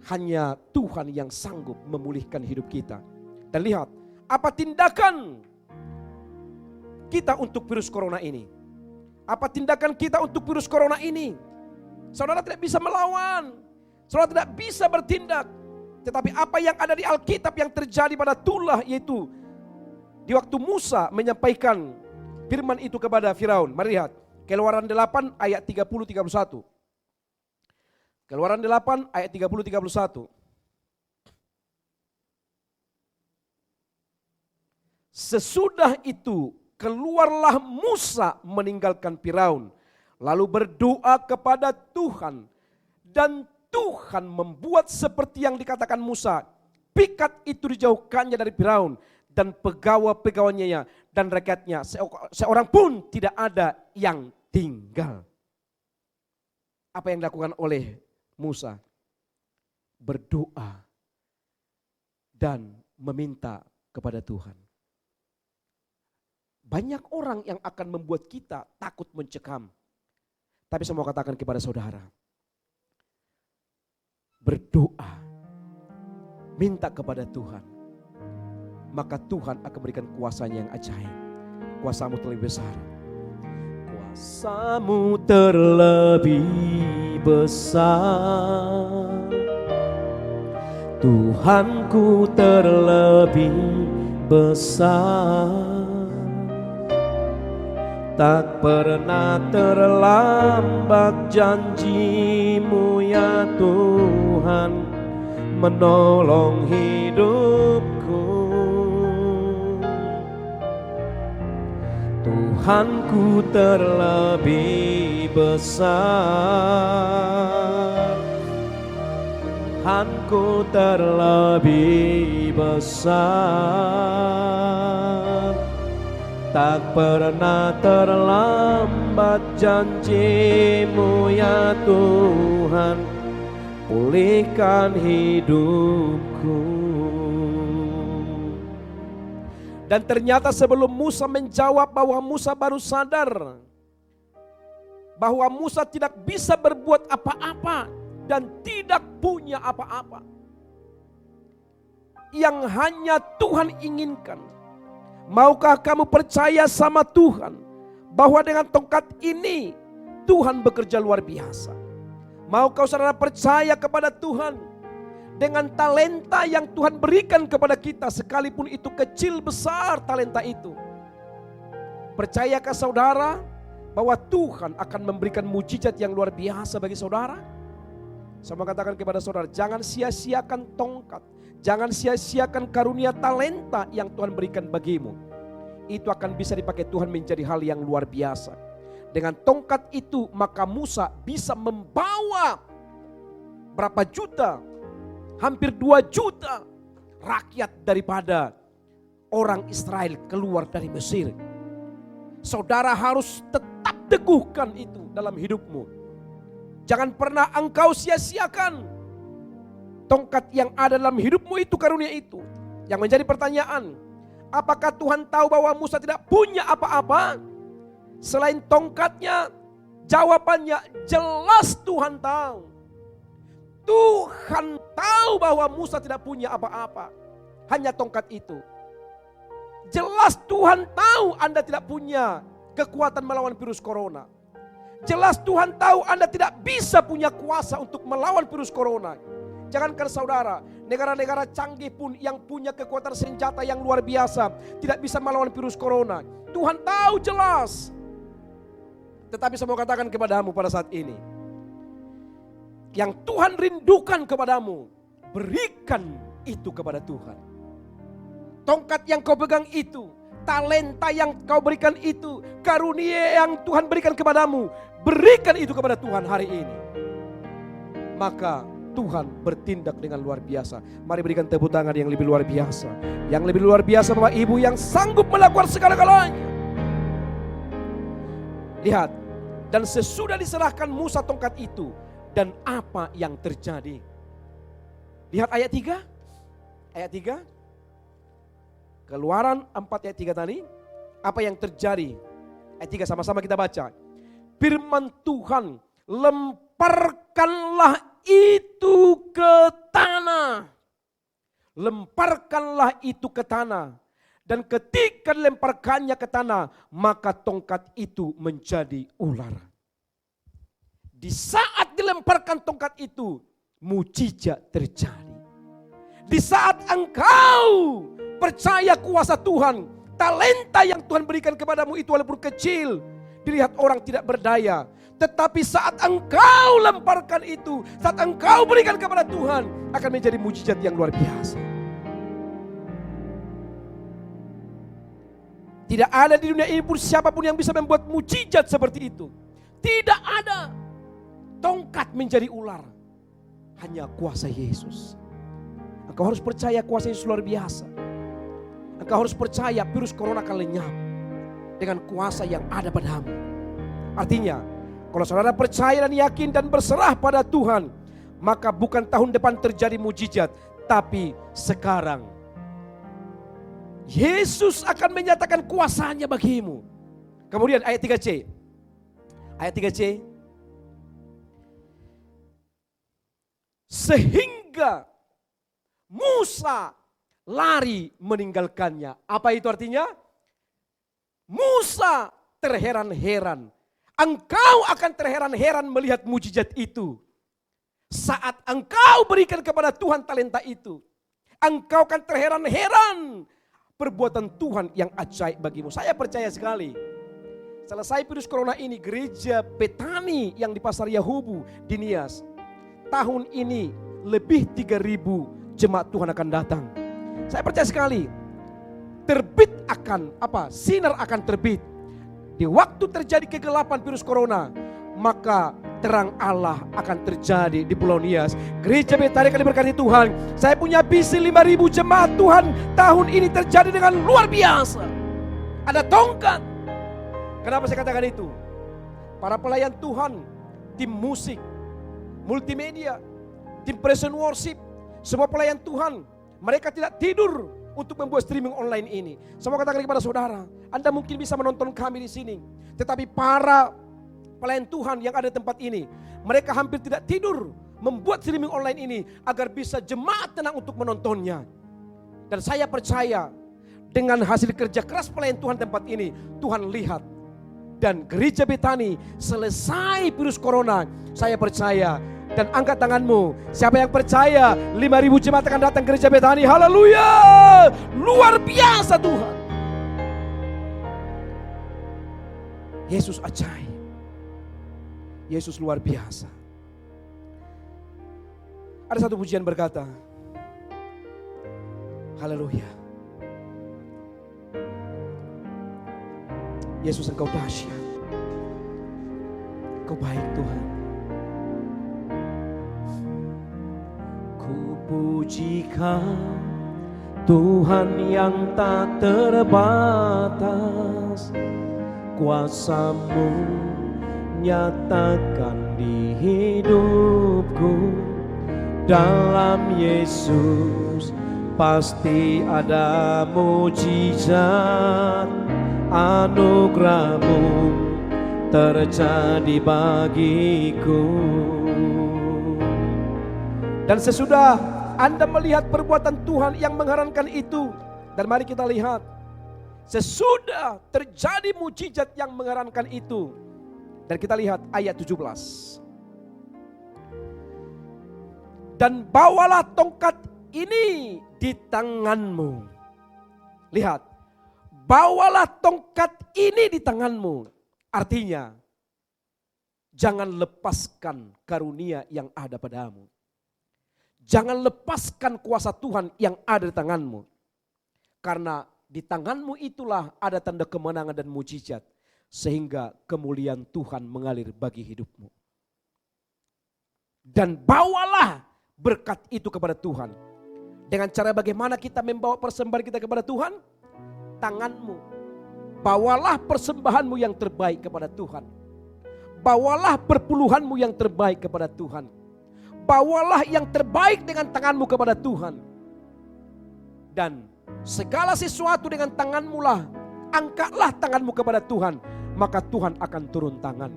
Hanya Tuhan yang sanggup memulihkan hidup kita. Dan lihat. Apa tindakan kita untuk virus corona ini? Apa tindakan kita untuk virus corona ini? Saudara tidak bisa melawan. Saudara tidak bisa bertindak. Tetapi apa yang ada di Alkitab yang terjadi pada tulah, yaitu di waktu Musa menyampaikan firman itu kepada Firaun. Mari lihat. Keluaran 8 ayat 30-31. Keluaran 8 ayat 30-31. Sesudah itu keluarlah Musa meninggalkan Firaun. Lalu berdoa kepada Tuhan. Dan Tuhan membuat seperti yang dikatakan Musa. Pikat itu dijauhkannya dari Firaun. Dan pegawai-pegawainya dan rakyatnya. Seorang pun tidak ada yang tinggal. Apa yang dilakukan oleh Musa? Berdoa. Dan meminta kepada Tuhan. Banyak orang yang akan membuat kita takut mencekam. Tapi saya mau katakan kepada saudara. Berdoa. Minta kepada Tuhan. Maka Tuhan akan berikan kuasanya yang ajaib. Kuasamu terlebih besar. Kuasamu terlebih besar. Tuhanku terlebih besar. Tak pernah terlambat janjimu ya Tuhan menolong hidupku. Tuhanku terlebih besar. Tuhanku terlebih besar. Tak pernah terlambat janjimu ya Tuhan, pulihkan hidupku. Dan ternyata sebelum Musa menjawab, bahwa Musa baru sadar bahwa Musa tidak bisa berbuat apa-apa dan tidak punya apa-apa. Yang hanya Tuhan inginkan. Maukah kamu percaya sama Tuhan bahwa dengan tongkat ini Tuhan bekerja luar biasa? Maukah saudara percaya kepada Tuhan dengan talenta yang Tuhan berikan kepada kita, sekalipun itu kecil besar talenta itu? Percayakah saudara bahwa Tuhan akan memberikan mujizat yang luar biasa bagi saudara? Saya mau katakan kepada saudara, jangan sia-siakan tongkat. Jangan sia-siakan karunia talenta yang Tuhan berikan bagimu. Itu akan bisa dipakai Tuhan menjadi hal yang luar biasa. Dengan tongkat itu maka Musa bisa membawa berapa juta, hampir 2 juta rakyat daripada orang Israel keluar dari Mesir. Saudara harus tetap teguhkan itu dalam hidupmu. Jangan pernah engkau sia-siakan tongkat yang ada dalam hidupmu itu, karunia itu. Yang menjadi pertanyaan, apakah Tuhan tahu bahwa Musa tidak punya apa-apa selain tongkatnya? Jawabannya jelas Tuhan tahu. Tuhan tahu bahwa Musa tidak punya apa-apa, hanya tongkat itu. Jelas Tuhan tahu Anda tidak punya kekuatan melawan virus corona. Jelas Tuhan tahu Anda tidak bisa punya kuasa untuk melawan virus corona. Jangankan saudara, negara-negara canggih pun yang punya kekuatan senjata yang luar biasa tidak bisa melawan virus corona. Tuhan tahu jelas. Tetapi saya mau katakan kepadamu pada saat ini, yang Tuhan rindukan kepadamu, berikan itu kepada Tuhan. Tongkat yang kau pegang itu, talenta yang kau berikan itu, karunia yang Tuhan berikan kepadamu, berikan itu kepada Tuhan hari ini. Maka Tuhan bertindak dengan luar biasa. Mari berikan tepuk tangan yang lebih luar biasa. Yang lebih luar biasa Bapak Ibu yang sanggup melakukan segala-galanya. Lihat, dan sesudah diserahkan Musa tongkat itu, dan apa yang terjadi? Lihat ayat 3. Ayat 3. Keluaran 4 ayat 3 tadi. Apa yang terjadi? Ayat 3 sama-sama kita baca. Firman Tuhan, lemparkanlah itu ke tanah. Lemparkanlah itu ke tanah. Dan ketika dilemparkannya ke tanah, maka tongkat itu menjadi ular. Di saat dilemparkan tongkat itu, mujizat terjadi. Di saat engkau percaya kuasa Tuhan, talenta yang Tuhan berikan kepadamu itu walaupun kecil, dilihat orang tidak berdaya. Tetapi saat engkau lemparkan itu, saat engkau berikan kepada Tuhan, akan menjadi mujizat yang luar biasa. Tidak ada di dunia ini pun siapapun yang bisa membuat mujizat seperti itu. Tidak ada. Tongkat menjadi ular. Hanya kuasa Yesus. Engkau harus percaya kuasa Yesus luar biasa. Engkau harus percaya virus corona akan lenyap dengan kuasa yang ada padamu. Artinya, kalau saudara percaya dan yakin dan berserah pada Tuhan, maka bukan tahun depan terjadi mujizat, tapi sekarang Yesus akan menyatakan kuasanya bagimu. Kemudian ayat 3C. Ayat 3C. Sehingga Musa lari meninggalkannya. Apa itu artinya? Musa terheran-heran. Engkau akan terheran-heran melihat mujizat itu. Saat engkau berikan kepada Tuhan talenta itu, engkau akan terheran-heran perbuatan Tuhan yang ajaib bagimu. Saya percaya sekali. Selesai virus corona ini, gereja Betani yang di Pasar Yahubu di Nias, tahun ini lebih 3.000 jemaat Tuhan akan datang. Saya percaya sekali. Terbit akan sinar akan terbit. Di waktu terjadi kegelapan virus corona, maka terang Allah akan terjadi di Pulau Nias. Gereja Betani akan diberkati Tuhan. Saya punya visi 5.000 jemaat Tuhan tahun ini terjadi dengan luar biasa. Ada tongkat. Kenapa saya katakan itu? Para pelayan Tuhan, tim musik, multimedia, tim present worship, semua pelayan Tuhan, mereka tidak tidur untuk membuat streaming online ini. Saya mau katakan kepada saudara, Anda mungkin bisa menonton kami di sini, tetapi para pelayan Tuhan yang ada di tempat ini, mereka hampir tidak tidur membuat streaming online ini agar bisa jemaat tenang untuk menontonnya. Dan saya percaya dengan hasil kerja keras pelayan Tuhan tempat ini, Tuhan lihat. Dan gereja Betani selesai virus corona, saya percaya. Dan angkat tanganmu, siapa yang percaya 5.000 jemaat akan datang gereja Betani. Haleluya, luar biasa Tuhan. Yesus ajaib. Yesus luar biasa. Ada satu pujian berkata, haleluya. Yesus, Engkau dahsyat. Engkau baik Tuhan. Ku pujikan Tuhan yang tak terbatas. Kuasa-Mu nyatakan di hidupku. Dalam Yesus pasti ada mujizat. Anugerah-Mu terjadi bagiku. Dan sesudah Anda melihat perbuatan Tuhan yang mengherankan itu, dan mari kita lihat, sesudah terjadi mujizat yang mengherankan itu, Dan kita lihat ayat 17. Dan bawalah tongkat ini di tanganmu. Lihat, bawalah tongkat ini di tanganmu. Artinya, jangan lepaskan karunia yang ada padamu. Jangan lepaskan kuasa Tuhan yang ada di tanganmu. Karena di tanganmu itulah ada tanda kemenangan dan mujizat. Sehingga kemuliaan Tuhan mengalir bagi hidupmu. Dan bawalah berkat itu kepada Tuhan. Dengan cara bagaimana kita membawa persembahan kita kepada Tuhan? Tanganmu. Bawalah persembahanmu yang terbaik kepada Tuhan. Bawalah perpuluhanmu yang terbaik kepada Tuhan. Bawalah yang terbaik dengan tanganmu kepada Tuhan. Dan segala sesuatu dengan tanganmu lah. Angkatlah tanganmu kepada Tuhan, maka Tuhan akan turun tangan.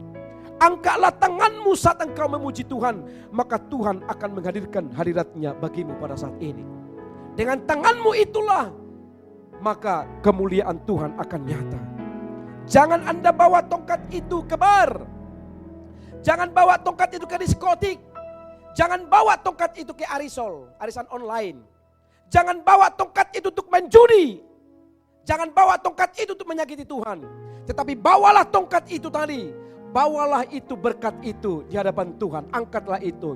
Angkatlah tanganmu saat engkau memuji Tuhan, maka Tuhan akan menghadirkan hadirat-Nya bagimu pada saat ini. Dengan tanganmu itulah, maka kemuliaan Tuhan akan nyata. Jangan Anda bawa tongkat itu ke bar. Jangan bawa tongkat itu ke diskotik. Jangan bawa tongkat itu ke arisan online. Jangan bawa tongkat itu untuk main judi. Jangan bawa tongkat itu untuk menyakiti Tuhan. Tetapi bawalah tongkat itu tadi. Bawalah itu berkat itu di hadapan Tuhan. Angkatlah itu.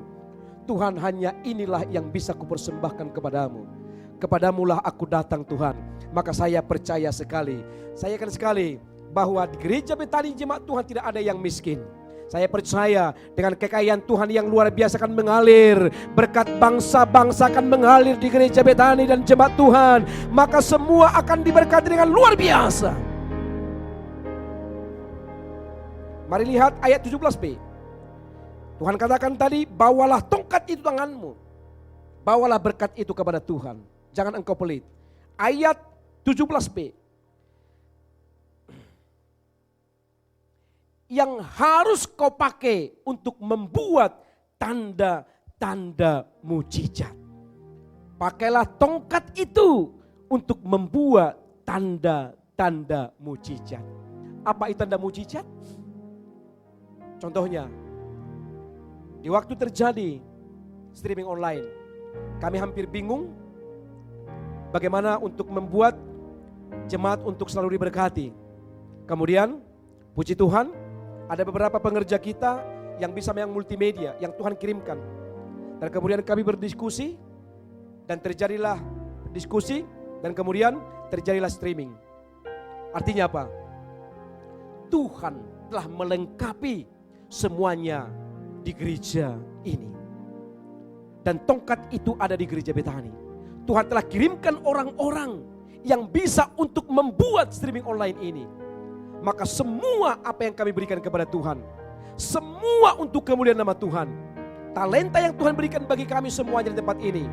Tuhan, hanya inilah yang bisa kupersembahkan kepadamu. Kepadamulah aku datang Tuhan. Maka saya percaya sekali. Saya yakin sekali bahwa di gereja Betani Jemaat Tuhan tidak ada yang miskin. Saya percaya dengan kekayaan Tuhan yang luar biasa akan mengalir. Berkat bangsa-bangsa akan mengalir di gereja Betani dan Jemaat Tuhan. Maka semua akan diberkati dengan luar biasa. Mari lihat ayat 17b. Tuhan katakan tadi, bawalah tongkat itu tanganmu. Bawalah berkat itu kepada Tuhan. Jangan engkau pelit. Ayat 17b. Yang harus kau pakai untuk membuat tanda-tanda mujizat. Pakailah tongkat itu untuk membuat tanda-tanda mujizat. Apa itu tanda mujizat? Contohnya, di waktu terjadi streaming online, kami hampir bingung bagaimana untuk membuat jemaat untuk selalu diberkati. Kemudian, puji Tuhan, ada beberapa pengerja kita yang bisa yang multimedia, yang Tuhan kirimkan. Dan kemudian kami berdiskusi, dan terjadilah diskusi, dan kemudian terjadilah streaming. Artinya apa? Tuhan telah melengkapi semuanya di gereja ini. Dan tongkat itu ada di gereja Betani. Tuhan telah kirimkan orang-orang yang bisa untuk membuat streaming online ini. Maka semua apa yang kami berikan kepada Tuhan, semua untuk kemuliaan nama Tuhan. Talenta yang Tuhan berikan bagi kami semuanya di tempat ini.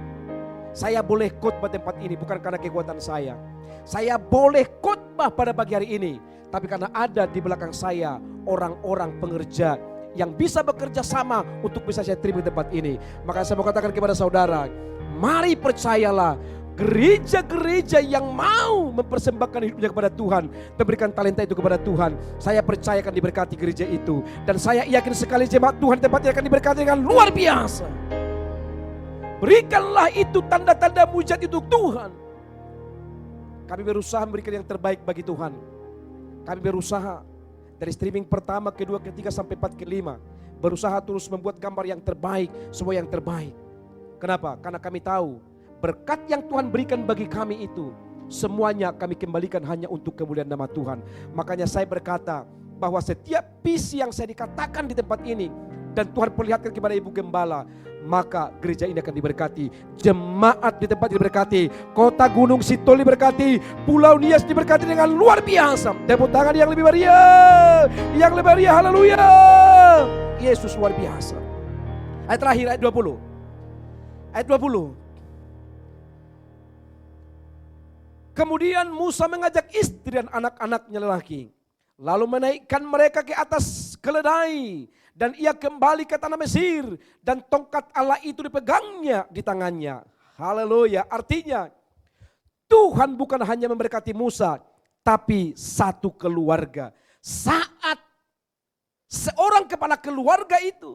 Saya boleh khotbah tempat ini bukan karena kekuatan saya. Saya boleh khotbah pada pagi hari ini, tapi karena ada di belakang saya orang-orang pengerja yang bisa bekerja sama untuk bisa saya terima di tempat ini. Maka saya mau katakan kepada saudara, mari percayalah, gereja-gereja yang mau mempersembahkan hidupnya kepada Tuhan, memberikan talenta itu kepada Tuhan, saya percaya akan diberkati gereja itu. Dan saya yakin sekali jemaat Tuhan tempatnya akan diberkati dengan luar biasa. Berikanlah itu tanda-tanda mujizat itu Tuhan. Kami berusaha memberikan yang terbaik bagi Tuhan. Kami berusaha dari streaming pertama, kedua, ketiga, sampai 4, ke-5. Berusaha terus membuat gambar yang terbaik, semua yang terbaik. Kenapa? Karena kami tahu berkat yang Tuhan berikan bagi kami itu, semuanya kami kembalikan hanya untuk kemuliaan nama Tuhan. Makanya saya berkata bahwa setiap visi yang saya dikatakan di tempat ini, dan Tuhan perlihatkan kepada Ibu Gembala, maka gereja ini akan diberkati. Jemaat di tempat diberkati. Kota Gunung Sitol diberkati. Pulau Nias diberkati dengan luar biasa. Tepuk tangan yang lebih meriah. Yang lebih meriah, haleluya. Yesus luar biasa. Ayat terakhir, ayat 20. Ayat 20. Kemudian Musa mengajak istri dan anak-anaknya lelaki, lalu menaikkan mereka ke atas keledai, dan ia kembali ke tanah Mesir, dan tongkat Allah itu dipegangnya di tangannya. Haleluya. Artinya Tuhan bukan hanya memberkati Musa, tapi satu keluarga. Saat seorang kepala keluarga itu,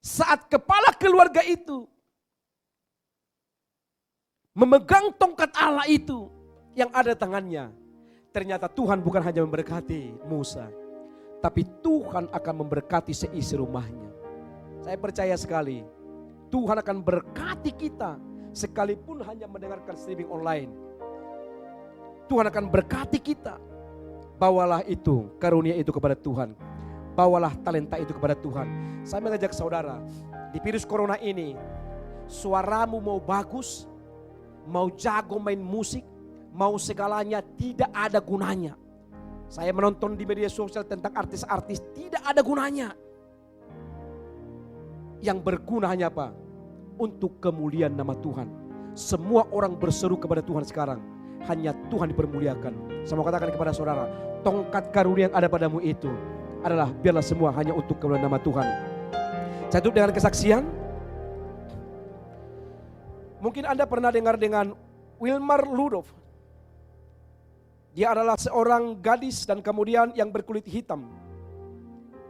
saat kepala keluarga itu memegang tongkat Allah itu yang ada di tangannya, ternyata Tuhan bukan hanya memberkati Musa, tapi Tuhan akan memberkati seisi rumahnya. Saya percaya sekali, Tuhan akan berkati kita sekalipun hanya mendengarkan streaming online. Tuhan akan berkati kita. Bawalah itu, karunia itu kepada Tuhan. Bawalah talenta itu kepada Tuhan. Saya mengajak saudara, di virus corona ini, suaramu mau bagus, mau jago main musik, mau segalanya, tidak ada gunanya. Saya menonton di media sosial tentang artis-artis, tidak ada gunanya. Yang berguna hanya apa? Untuk kemuliaan nama Tuhan. Semua orang berseru kepada Tuhan sekarang. Hanya Tuhan dipermuliakan. Saya mau katakan kepada saudara, tongkat karunia yang ada padamu itu adalah biarlah semua hanya untuk kemuliaan nama Tuhan. Saya tutup dengan kesaksian. Mungkin Anda pernah dengar dengan Wilmar Ludov. Dia adalah seorang gadis dan kemudian yang berkulit hitam.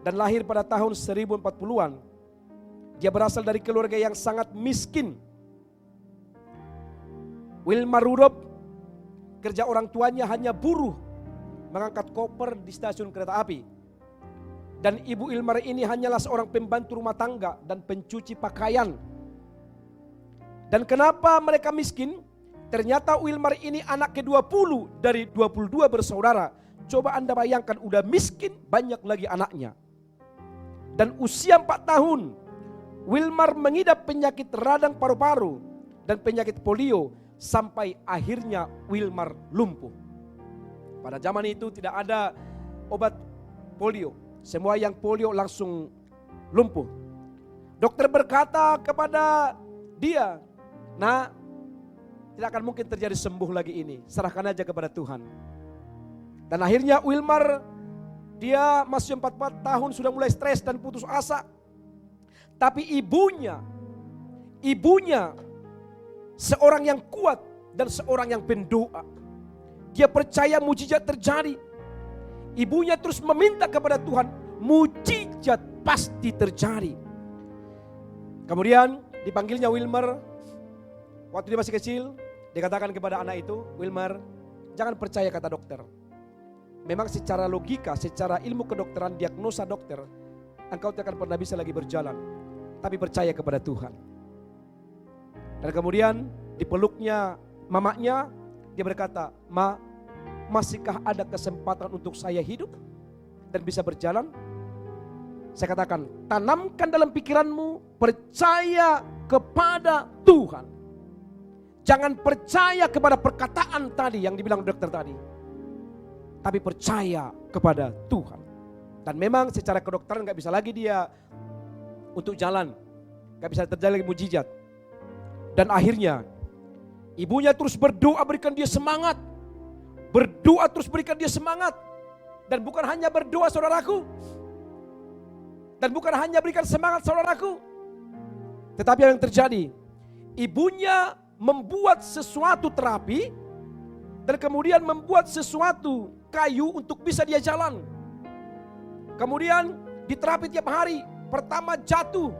Dan lahir pada tahun 1040-an. Dia berasal dari keluarga yang sangat miskin. Wilmar Ludov, kerja orang tuanya hanya buruh, mengangkat koper di stasiun kereta api. Dan ibu Wilmar ini hanyalah seorang pembantu rumah tangga dan pencuci pakaian. Dan kenapa mereka miskin? Ternyata Wilmar ini anak ke-20 dari 22 bersaudara. Coba Anda bayangkan, udah miskin, banyak lagi anaknya. Dan usia 4 tahun, Wilmar mengidap penyakit radang paru-paru dan penyakit polio. Sampai akhirnya Wilmar lumpuh. Pada zaman itu tidak ada obat polio. Semua yang polio langsung lumpuh. Dokter berkata kepada dia, "Nah, tidak akan mungkin terjadi sembuh lagi ini. Serahkan aja kepada Tuhan." Dan akhirnya Wilmar, dia masih 44 tahun, sudah mulai stres dan putus asa. Tapi ibunya seorang yang kuat dan seorang yang pendoa. Dia percaya mujizat terjadi. Ibunya terus meminta kepada Tuhan, mujizat pasti terjadi. Kemudian dipanggilnya Wilmar. Waktu dia masih kecil, dia katakan kepada anak itu, "Wilmar, jangan percaya kata dokter. Memang secara logika, secara ilmu kedokteran, diagnosa dokter, engkau tidak akan pernah bisa lagi berjalan. Tapi percaya kepada Tuhan." Dan kemudian dipeluknya mamanya, dia berkata, "Ma, masihkah ada kesempatan untuk saya hidup dan bisa berjalan?" Saya katakan, tanamkan dalam pikiranmu, percaya kepada Tuhan. Jangan percaya kepada perkataan tadi yang dibilang dokter tadi, tapi percaya kepada Tuhan. Dan memang secara kedokteran gak bisa lagi dia untuk jalan, gak bisa terjadi lagi mujizat. Dan akhirnya ibunya terus berdoa berikan dia semangat. Berdoa terus berikan dia semangat. Dan bukan hanya berdoa saudaraku. Dan bukan hanya berikan semangat saudaraku. Tetapi yang terjadi, ibunya membuat sesuatu terapi. Dan kemudian membuat sesuatu kayu untuk bisa dia jalan. Kemudian diterapi tiap hari. Pertama jatuh,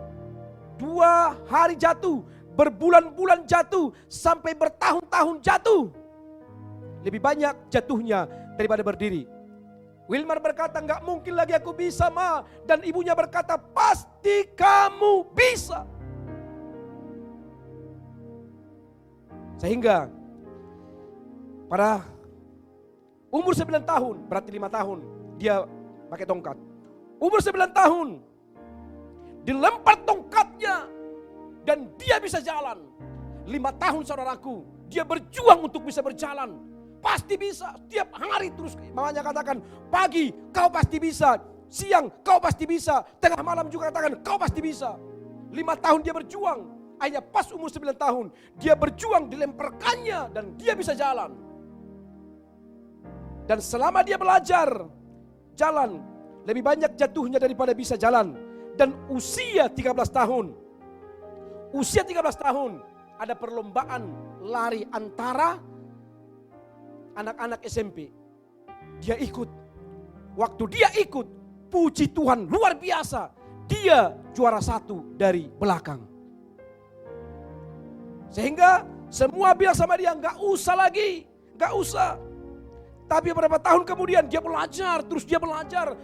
2 hari jatuh, berbulan-bulan jatuh, sampai bertahun-tahun jatuh. Lebih banyak jatuhnya daripada berdiri. Wilmar berkata, "Enggak mungkin lagi aku bisa, Ma." Dan ibunya berkata, "Pasti kamu bisa." Sehingga pada umur 9 tahun, berarti 5 tahun, dia pakai tongkat. Umur 9 tahun, dilempar tongkatnya, dan dia bisa jalan. 5 tahun saudaraku, dia berjuang untuk bisa berjalan. Pasti bisa, tiap hari terus. Mamanya katakan, pagi kau pasti bisa, siang kau pasti bisa, tengah malam juga katakan kau pasti bisa. 5 tahun dia berjuang. Akhirnya pas umur 9 tahun, dia berjuang, dilemparkannya dan dia bisa jalan. Dan selama dia belajar jalan, lebih banyak jatuhnya daripada bisa jalan. Dan usia 13 tahun, usia 13 tahun, ada perlombaan lari antara anak-anak SMP. Dia ikut. Waktu dia ikut, puji Tuhan luar biasa. Dia juara 1 dari belakang. Sehingga semua bilang sama dia, gak usah lagi, gak usah. Tapi beberapa tahun kemudian dia belajar, terus dia belajar,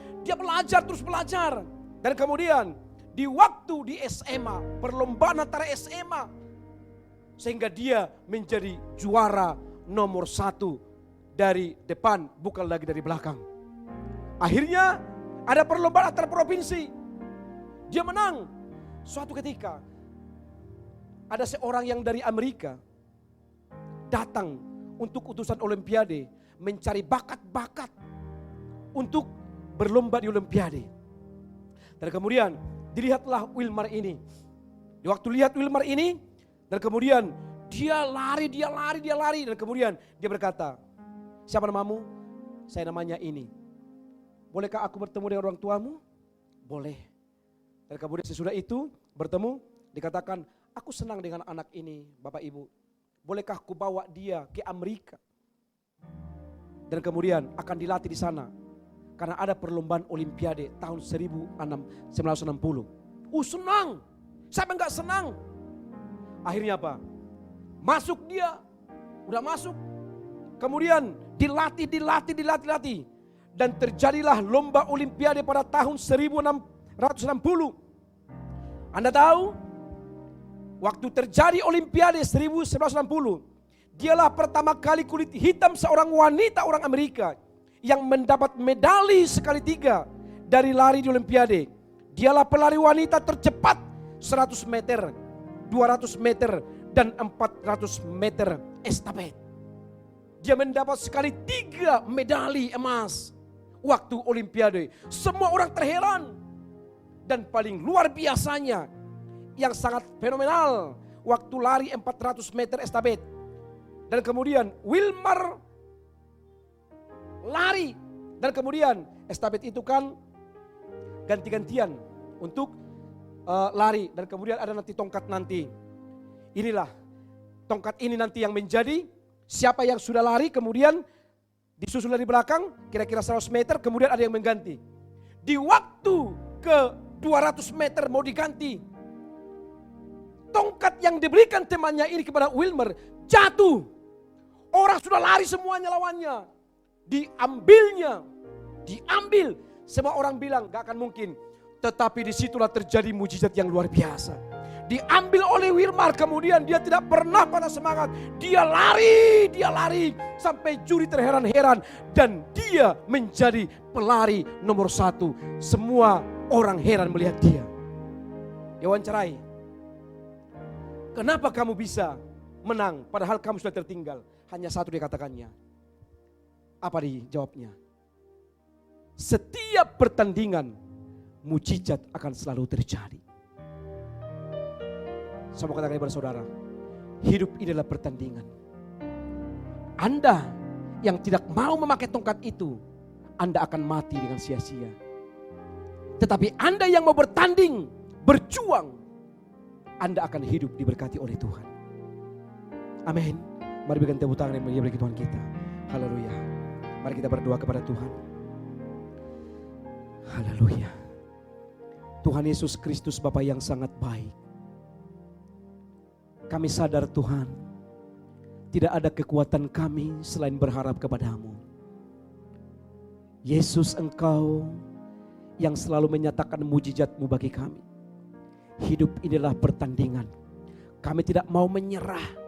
terus belajar. Dan kemudian di waktu di SMA, perlombaan antara SMA, sehingga dia menjadi juara nomor 1 dari depan, bukan lagi dari belakang. Akhirnya ada perlombaan antar provinsi. Dia menang. Suatu ketika ada seorang yang dari Amerika datang untuk utusan Olimpiade, mencari bakat-bakat untuk berlomba di Olimpiade. Dan kemudian dilihatlah Wilmar ini. Di waktu lihat Wilmar ini, dan kemudian dia lari. Dan kemudian dia berkata, siapa namamu? Saya namanya ini. Bolehkah aku bertemu dengan orang tuamu? Boleh. Dan kemudian sesudah itu bertemu, dikatakan, aku senang dengan anak ini, Bapak Ibu. Bolehkah aku bawa dia ke Amerika? Dan kemudian akan dilatih di sana. Karena ada perlombaan Olimpiade tahun 1960. Senang. Siapa enggak senang? Akhirnya apa? Masuk dia. Udah masuk. Kemudian dilatih. Dan terjadilah lomba Olimpiade pada tahun 1660. Anda tahu? Waktu terjadi Olimpiade 1960. Dialah pertama kali kulit hitam seorang wanita orang Amerika yang mendapat medali sekali 3 dari lari di Olimpiade. Dialah pelari wanita tercepat 100 meter, 200 meter, dan 400 meter estafet. Dia mendapat sekali 3 medali emas waktu Olimpiade. Semua orang terheran. Dan paling luar biasanya, yang sangat fenomenal, waktu lari 400 meter estafet. Dan kemudian Wilmar lari. Dan kemudian estafet itu kan ganti-gantian untuk lari. Dan kemudian ada nanti tongkat nanti. Inilah tongkat ini nanti yang menjadi siapa yang sudah lari kemudian disusul dari belakang kira-kira 100 meter kemudian ada yang mengganti. Di waktu ke 200 meter mau diganti, tongkat yang diberikan temannya ini kepada Wilmar jatuh. Orang sudah lari semuanya lawannya. Diambil. Semua orang bilang gak akan mungkin. Tetapi disitulah terjadi mujizat yang luar biasa. Diambil oleh Wilmar, kemudian dia tidak pernah patah semangat. Dia lari. Sampai juri terheran-heran. Dan dia menjadi pelari nomor 1. Semua orang heran melihat dia. Diwawancarai. Kenapa kamu bisa menang padahal kamu sudah tertinggal? Hanya satu dikatakannya. Apa dijawabnya? Setiap pertandingan mujizat akan selalu terjadi. Saya mau katakan kepada saudara, hidup ini adalah pertandingan. Anda yang tidak mau memakai tongkat itu, Anda akan mati dengan sia-sia. Tetapi Anda yang mau bertanding, berjuang, Anda akan hidup diberkati oleh Tuhan. Amin. Mari berikan tepuk tangan yang mulia bagi Tuhan kita. Haleluya. Mari kita berdoa kepada Tuhan. Haleluya. Tuhan Yesus Kristus Bapa yang sangat baik. Kami sadar Tuhan, tidak ada kekuatan kami selain berharap kepada-Mu. Yesus, Engkau yang selalu menyatakan mujizat-Mu bagi kami. Hidup inilah pertandingan. Kami tidak mau menyerah.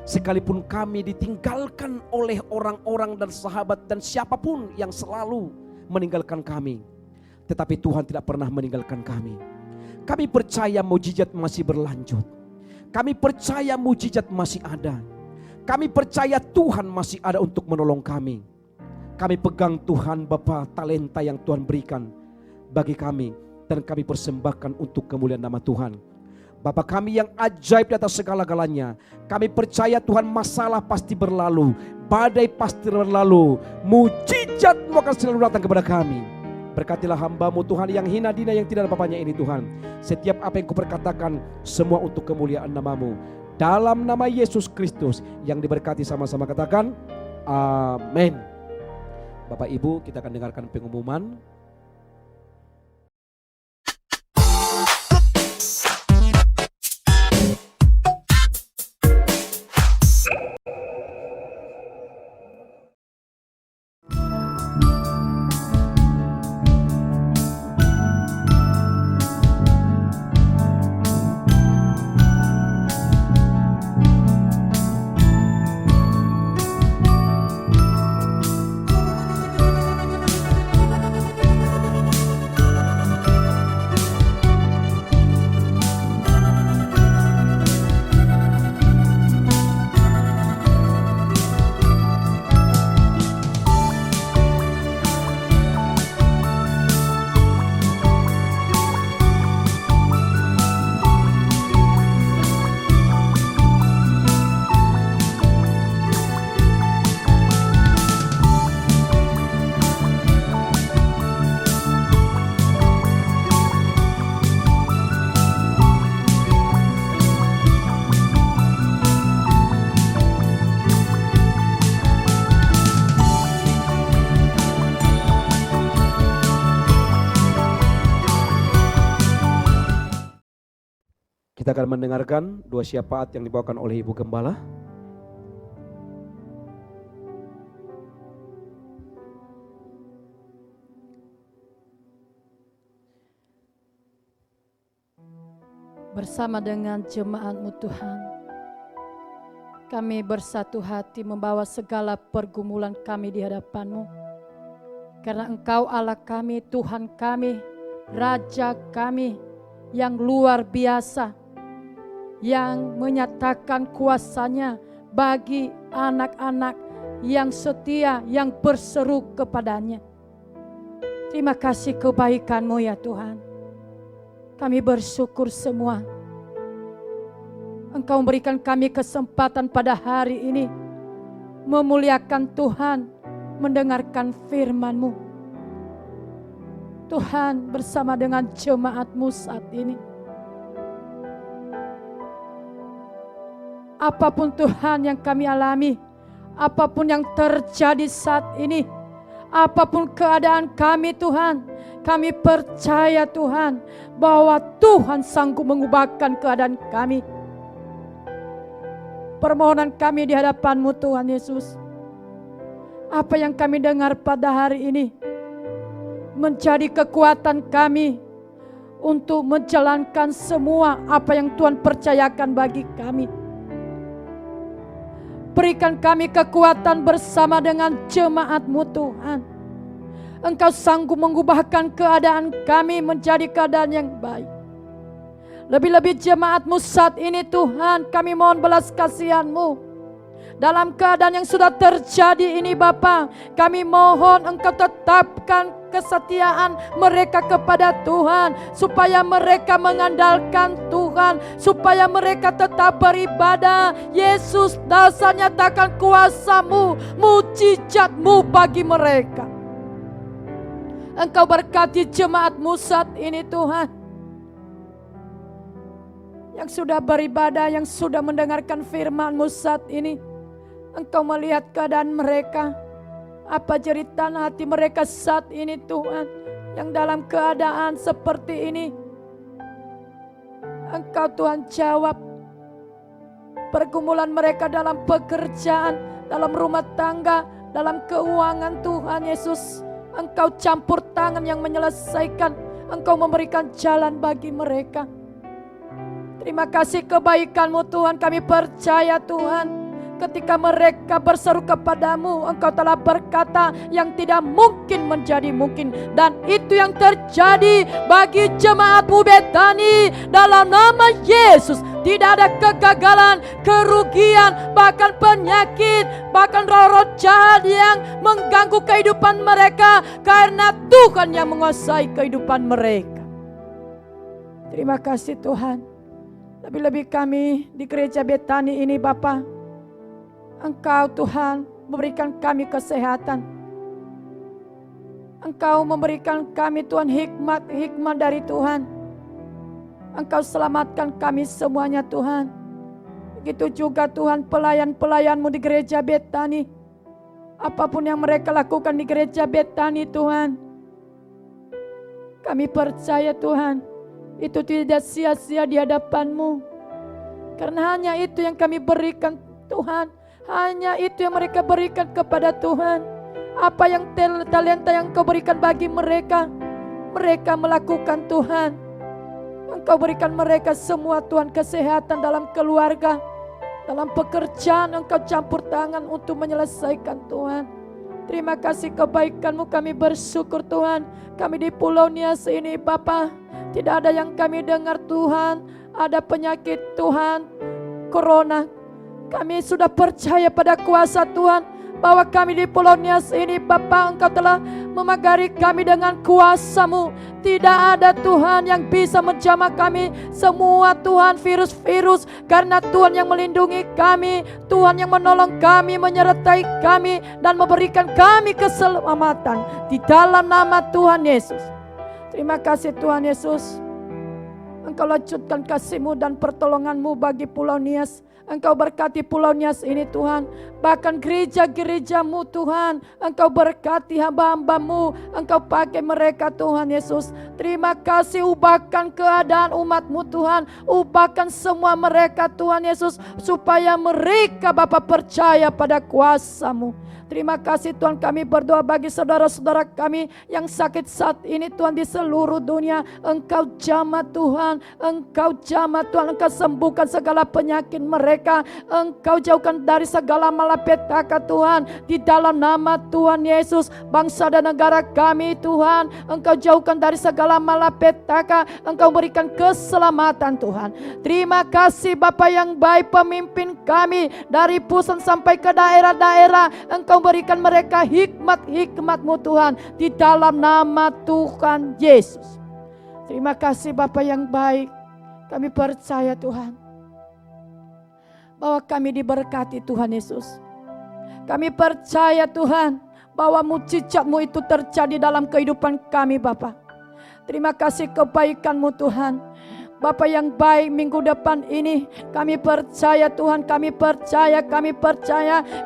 Sekalipun kami ditinggalkan oleh orang-orang dan sahabat dan siapapun yang selalu meninggalkan kami. Tetapi Tuhan tidak pernah meninggalkan kami. Kami percaya mujizat masih berlanjut. Kami percaya mujizat masih ada. Kami percaya Tuhan masih ada untuk menolong kami. Kami pegang Tuhan Bapa talenta yang Tuhan berikan bagi kami. Dan kami persembahkan untuk kemuliaan nama Tuhan. Bapa kami yang ajaib di atas segala-galanya. Kami percaya Tuhan masalah pasti berlalu. Badai pasti berlalu. Mujizat-Mu akan selalu datang kepada kami. Berkatilah hamba-Mu Tuhan yang hina dina yang tidak ada apa-apanya ini Tuhan. Setiap apa yang Kuperkatakan semua untuk kemuliaan nama-Mu. Dalam nama Yesus Kristus yang diberkati sama-sama katakan amin. Bapak Ibu kita akan dengarkan pengumuman. Kita akan mendengarkan dua syafaat yang dibawakan oleh Ibu Gembala.
Bersama dengan jemaat-Mu Tuhan, kami bersatu hati membawa segala pergumulan kami di hadapan-Mu. Karena Engkau Allah kami, Tuhan kami, Raja kami yang luar biasa, yang menyatakan kuasa-Nya bagi anak-anak yang setia, yang berseru kepadanya. Terima kasih kebaikan-Mu ya Tuhan. Kami bersyukur semua. Engkau memberikan kami kesempatan pada hari ini memuliakan Tuhan, mendengarkan firman-Mu. Tuhan bersama dengan jemaat-Mu saat ini. Apapun Tuhan yang kami alami, apapun yang terjadi saat ini, apapun keadaan kami Tuhan, kami percaya Tuhan bahwa Tuhan sanggup mengubahkan keadaan kami. Permohonan kami di hadapan-Mu Tuhan Yesus, apa yang kami dengar pada hari ini menjadi kekuatan kami untuk menjalankan semua apa yang Tuhan percayakan bagi kami. Berikan kami kekuatan bersama dengan jemaat-Mu Tuhan. Engkau sanggup mengubahkan keadaan kami menjadi keadaan yang baik. Lebih-lebih jemaat-Mu saat ini Tuhan, kami mohon belas kasihan-Mu. Dalam keadaan yang sudah terjadi ini Bapa, kami mohon Engkau tetapkan kesetiaan mereka kepada Tuhan, supaya mereka mengandalkan Tuhan, supaya mereka tetap beribadah. Yesus, dasar nyatakan kuasa-Mu, mujizat-Mu bagi mereka. Engkau berkati jemaat-Mu saat ini Tuhan, yang sudah beribadah, yang sudah mendengarkan firman-Mu saat ini. Engkau melihat keadaan mereka, apa jeritan hati mereka saat ini Tuhan, yang dalam keadaan seperti ini. Engkau Tuhan jawab pergumulan mereka dalam pekerjaan, dalam rumah tangga, dalam keuangan Tuhan Yesus. Engkau campur tangan yang menyelesaikan, Engkau memberikan jalan bagi mereka. Terima kasih kebaikan-Mu Tuhan, kami percaya Tuhan, ketika mereka berseru kepadamu, Engkau telah berkata yang tidak mungkin menjadi mungkin. Dan itu yang terjadi bagi jemaat-Mu Betani. Dalam nama Yesus, tidak ada kegagalan, kerugian, bahkan penyakit, bahkan roh-roh jahat yang mengganggu kehidupan mereka, karena Tuhan yang menguasai kehidupan mereka. Terima kasih Tuhan. Lebih-lebih kami di gereja Betani ini Bapa, Engkau Tuhan memberikan kami kesehatan. Engkau memberikan kami Tuhan hikmat dari Tuhan. Engkau selamatkan kami semuanya Tuhan. Begitu juga Tuhan pelayan-pelayan-Mu di gereja Betani. Apapun yang mereka lakukan di gereja Betani Tuhan, kami percaya Tuhan, itu tidak sia-sia di hadapan-Mu. Karena hanya itu yang kami berikan Tuhan. Hanya itu yang mereka berikan kepada Tuhan. Apa yang talenta yang Kau berikan bagi mereka, mereka melakukan Tuhan. Engkau berikan mereka semua Tuhan, kesehatan dalam keluarga, dalam pekerjaan. Engkau campur tangan untuk menyelesaikan Tuhan. Terima kasih kebaikan-Mu, kami bersyukur Tuhan. Kami di Pulau Nias ini Bapa, tidak ada yang kami dengar Tuhan ada penyakit Tuhan, corona. Kami sudah percaya pada kuasa Tuhan, bahwa kami di Pulau Nias ini Bapa, Engkau telah memagari kami dengan kuasa-Mu. Tidak ada Tuhan yang bisa menjamah kami. Semua Tuhan virus-virus, karena Tuhan yang melindungi kami, Tuhan yang menolong kami, menyertai kami, dan memberikan kami keselamatan di dalam nama Tuhan Yesus. Terima kasih Tuhan Yesus.
Engkau lanjutkan kasih-Mu dan pertolongan-Mu bagi Pulau Nias. Engkau berkati Pulau Nias ini Tuhan. Bahkan gereja-gereja-Mu Tuhan. Engkau berkati hamba-hamba-Mu. Engkau pakai mereka Tuhan Yesus. Terima kasih, ubahkan keadaan umat-Mu Tuhan. Ubahkan semua mereka Tuhan Yesus. Supaya mereka Bapa percaya pada kuasa-Mu. Terima kasih Tuhan, kami berdoa bagi saudara-saudara kami yang sakit saat ini Tuhan di seluruh dunia. Engkau jamah Tuhan, Engkau jamah Tuhan, Engkau sembuhkan segala penyakit mereka. Engkau jauhkan dari segala malapetaka Tuhan. Di dalam nama Tuhan Yesus, bangsa dan negara kami Tuhan, Engkau jauhkan dari segala malapetaka. Engkau berikan keselamatan Tuhan. Terima kasih Bapa yang baik, pemimpin kami dari pusat sampai ke daerah-daerah. Engkau berikan mereka hikmat-hikmat-Mu Tuhan, di dalam nama Tuhan Yesus. Terima kasih Bapa yang baik. Kami percaya Tuhan, bahwa kami diberkati Tuhan Yesus. Kami percaya Tuhan, bahwa mujizat-Mu itu terjadi dalam kehidupan kami Bapa. Terima kasih kebaikan-Mu Tuhan. Bapa yang baik, minggu depan ini kami percaya Tuhan, kami percaya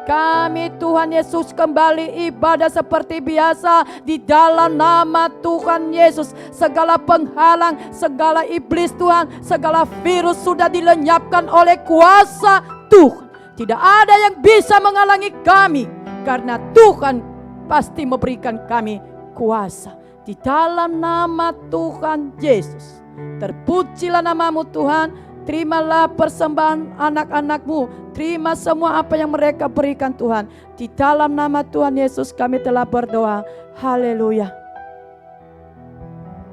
kami Tuhan Yesus kembali ibadah seperti biasa di dalam nama Tuhan Yesus. Segala penghalang, segala iblis Tuhan, segala virus sudah dilenyapkan oleh kuasa Tuhan. Tidak ada yang bisa menghalangi kami, karena Tuhan pasti memberikan kami kuasa. Di dalam nama Tuhan Yesus. Terpujilah nama-Mu Tuhan. Terimalah persembahan anak-anak-Mu. Terima semua apa yang mereka berikan Tuhan. Di dalam nama Tuhan Yesus kami telah berdoa. Haleluya.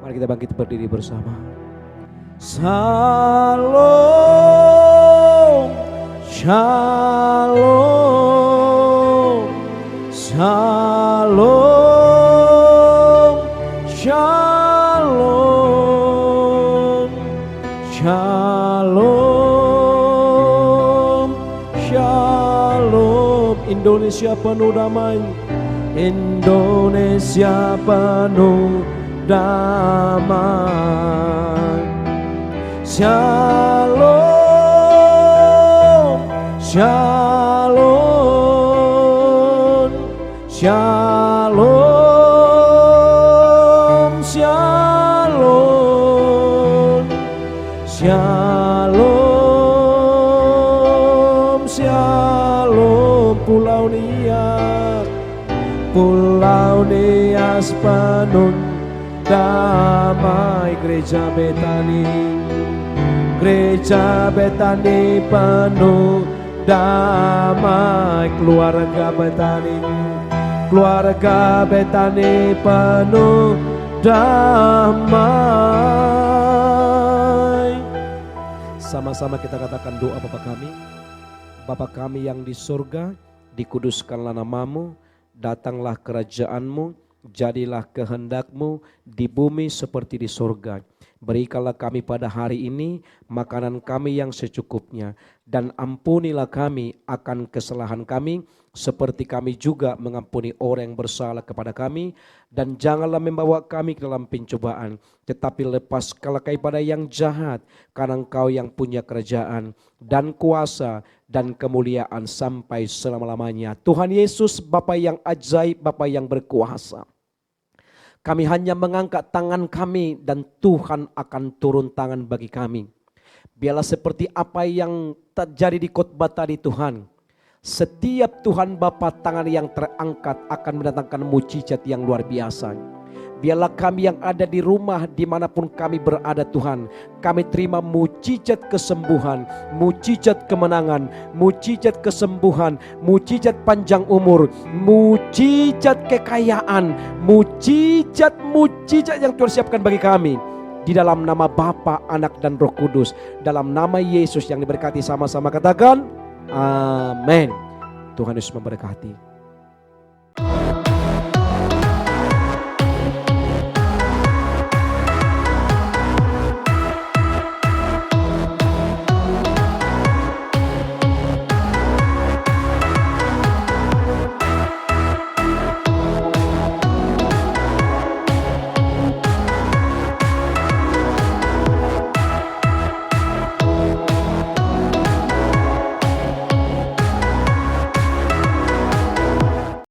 Mari kita bangkit berdiri bersama. Shalom, shalom, shalom, shalom, shalom, shalom. Indonesia penuh damai, Indonesia penuh damai. Shalom, shalom, shalom, shalom, shalom, shalom. Pulau Nias penuh damai. Gereja Betani penuh damai. Keluarga Betani penuh damai. Sama-sama kita katakan doa Bapa kami. Bapa kami yang di surga, dikuduskanlah nama-Mu, datanglah kerajaan-Mu, jadilah kehendak-Mu di bumi seperti di surga. Berikanlah kami pada hari ini makanan kami yang secukupnya, dan ampunilah kami akan kesalahan kami seperti kami juga mengampuni orang yang bersalah kepada kami, dan janganlah membawa kami ke dalam pencobaan, tetapi lepaskanlah kami pada yang jahat, karena Engkau yang punya kerajaan dan kuasa dan kemuliaan sampai selama-lamanya. Tuhan Yesus, Bapa yang ajaib, Bapa yang berkuasa, kami hanya mengangkat tangan kami dan Tuhan akan turun tangan bagi kami. Biarlah seperti apa yang terjadi di khotbah tadi Tuhan. Setiap Tuhan Bapa tangan yang terangkat akan mendatangkan mujizat yang luar biasa. Biarlah kami yang ada di rumah dimanapun kami berada Tuhan, kami terima mujizat kesembuhan, mujizat kemenangan, mujizat kesembuhan, mujizat panjang umur, mujizat kekayaan, mujizat yang Tuhan siapkan bagi kami. Di dalam nama Bapa, Anak dan Roh Kudus, dalam nama Yesus yang diberkati, sama-sama katakan amin. Tuhan Yesus memberkati.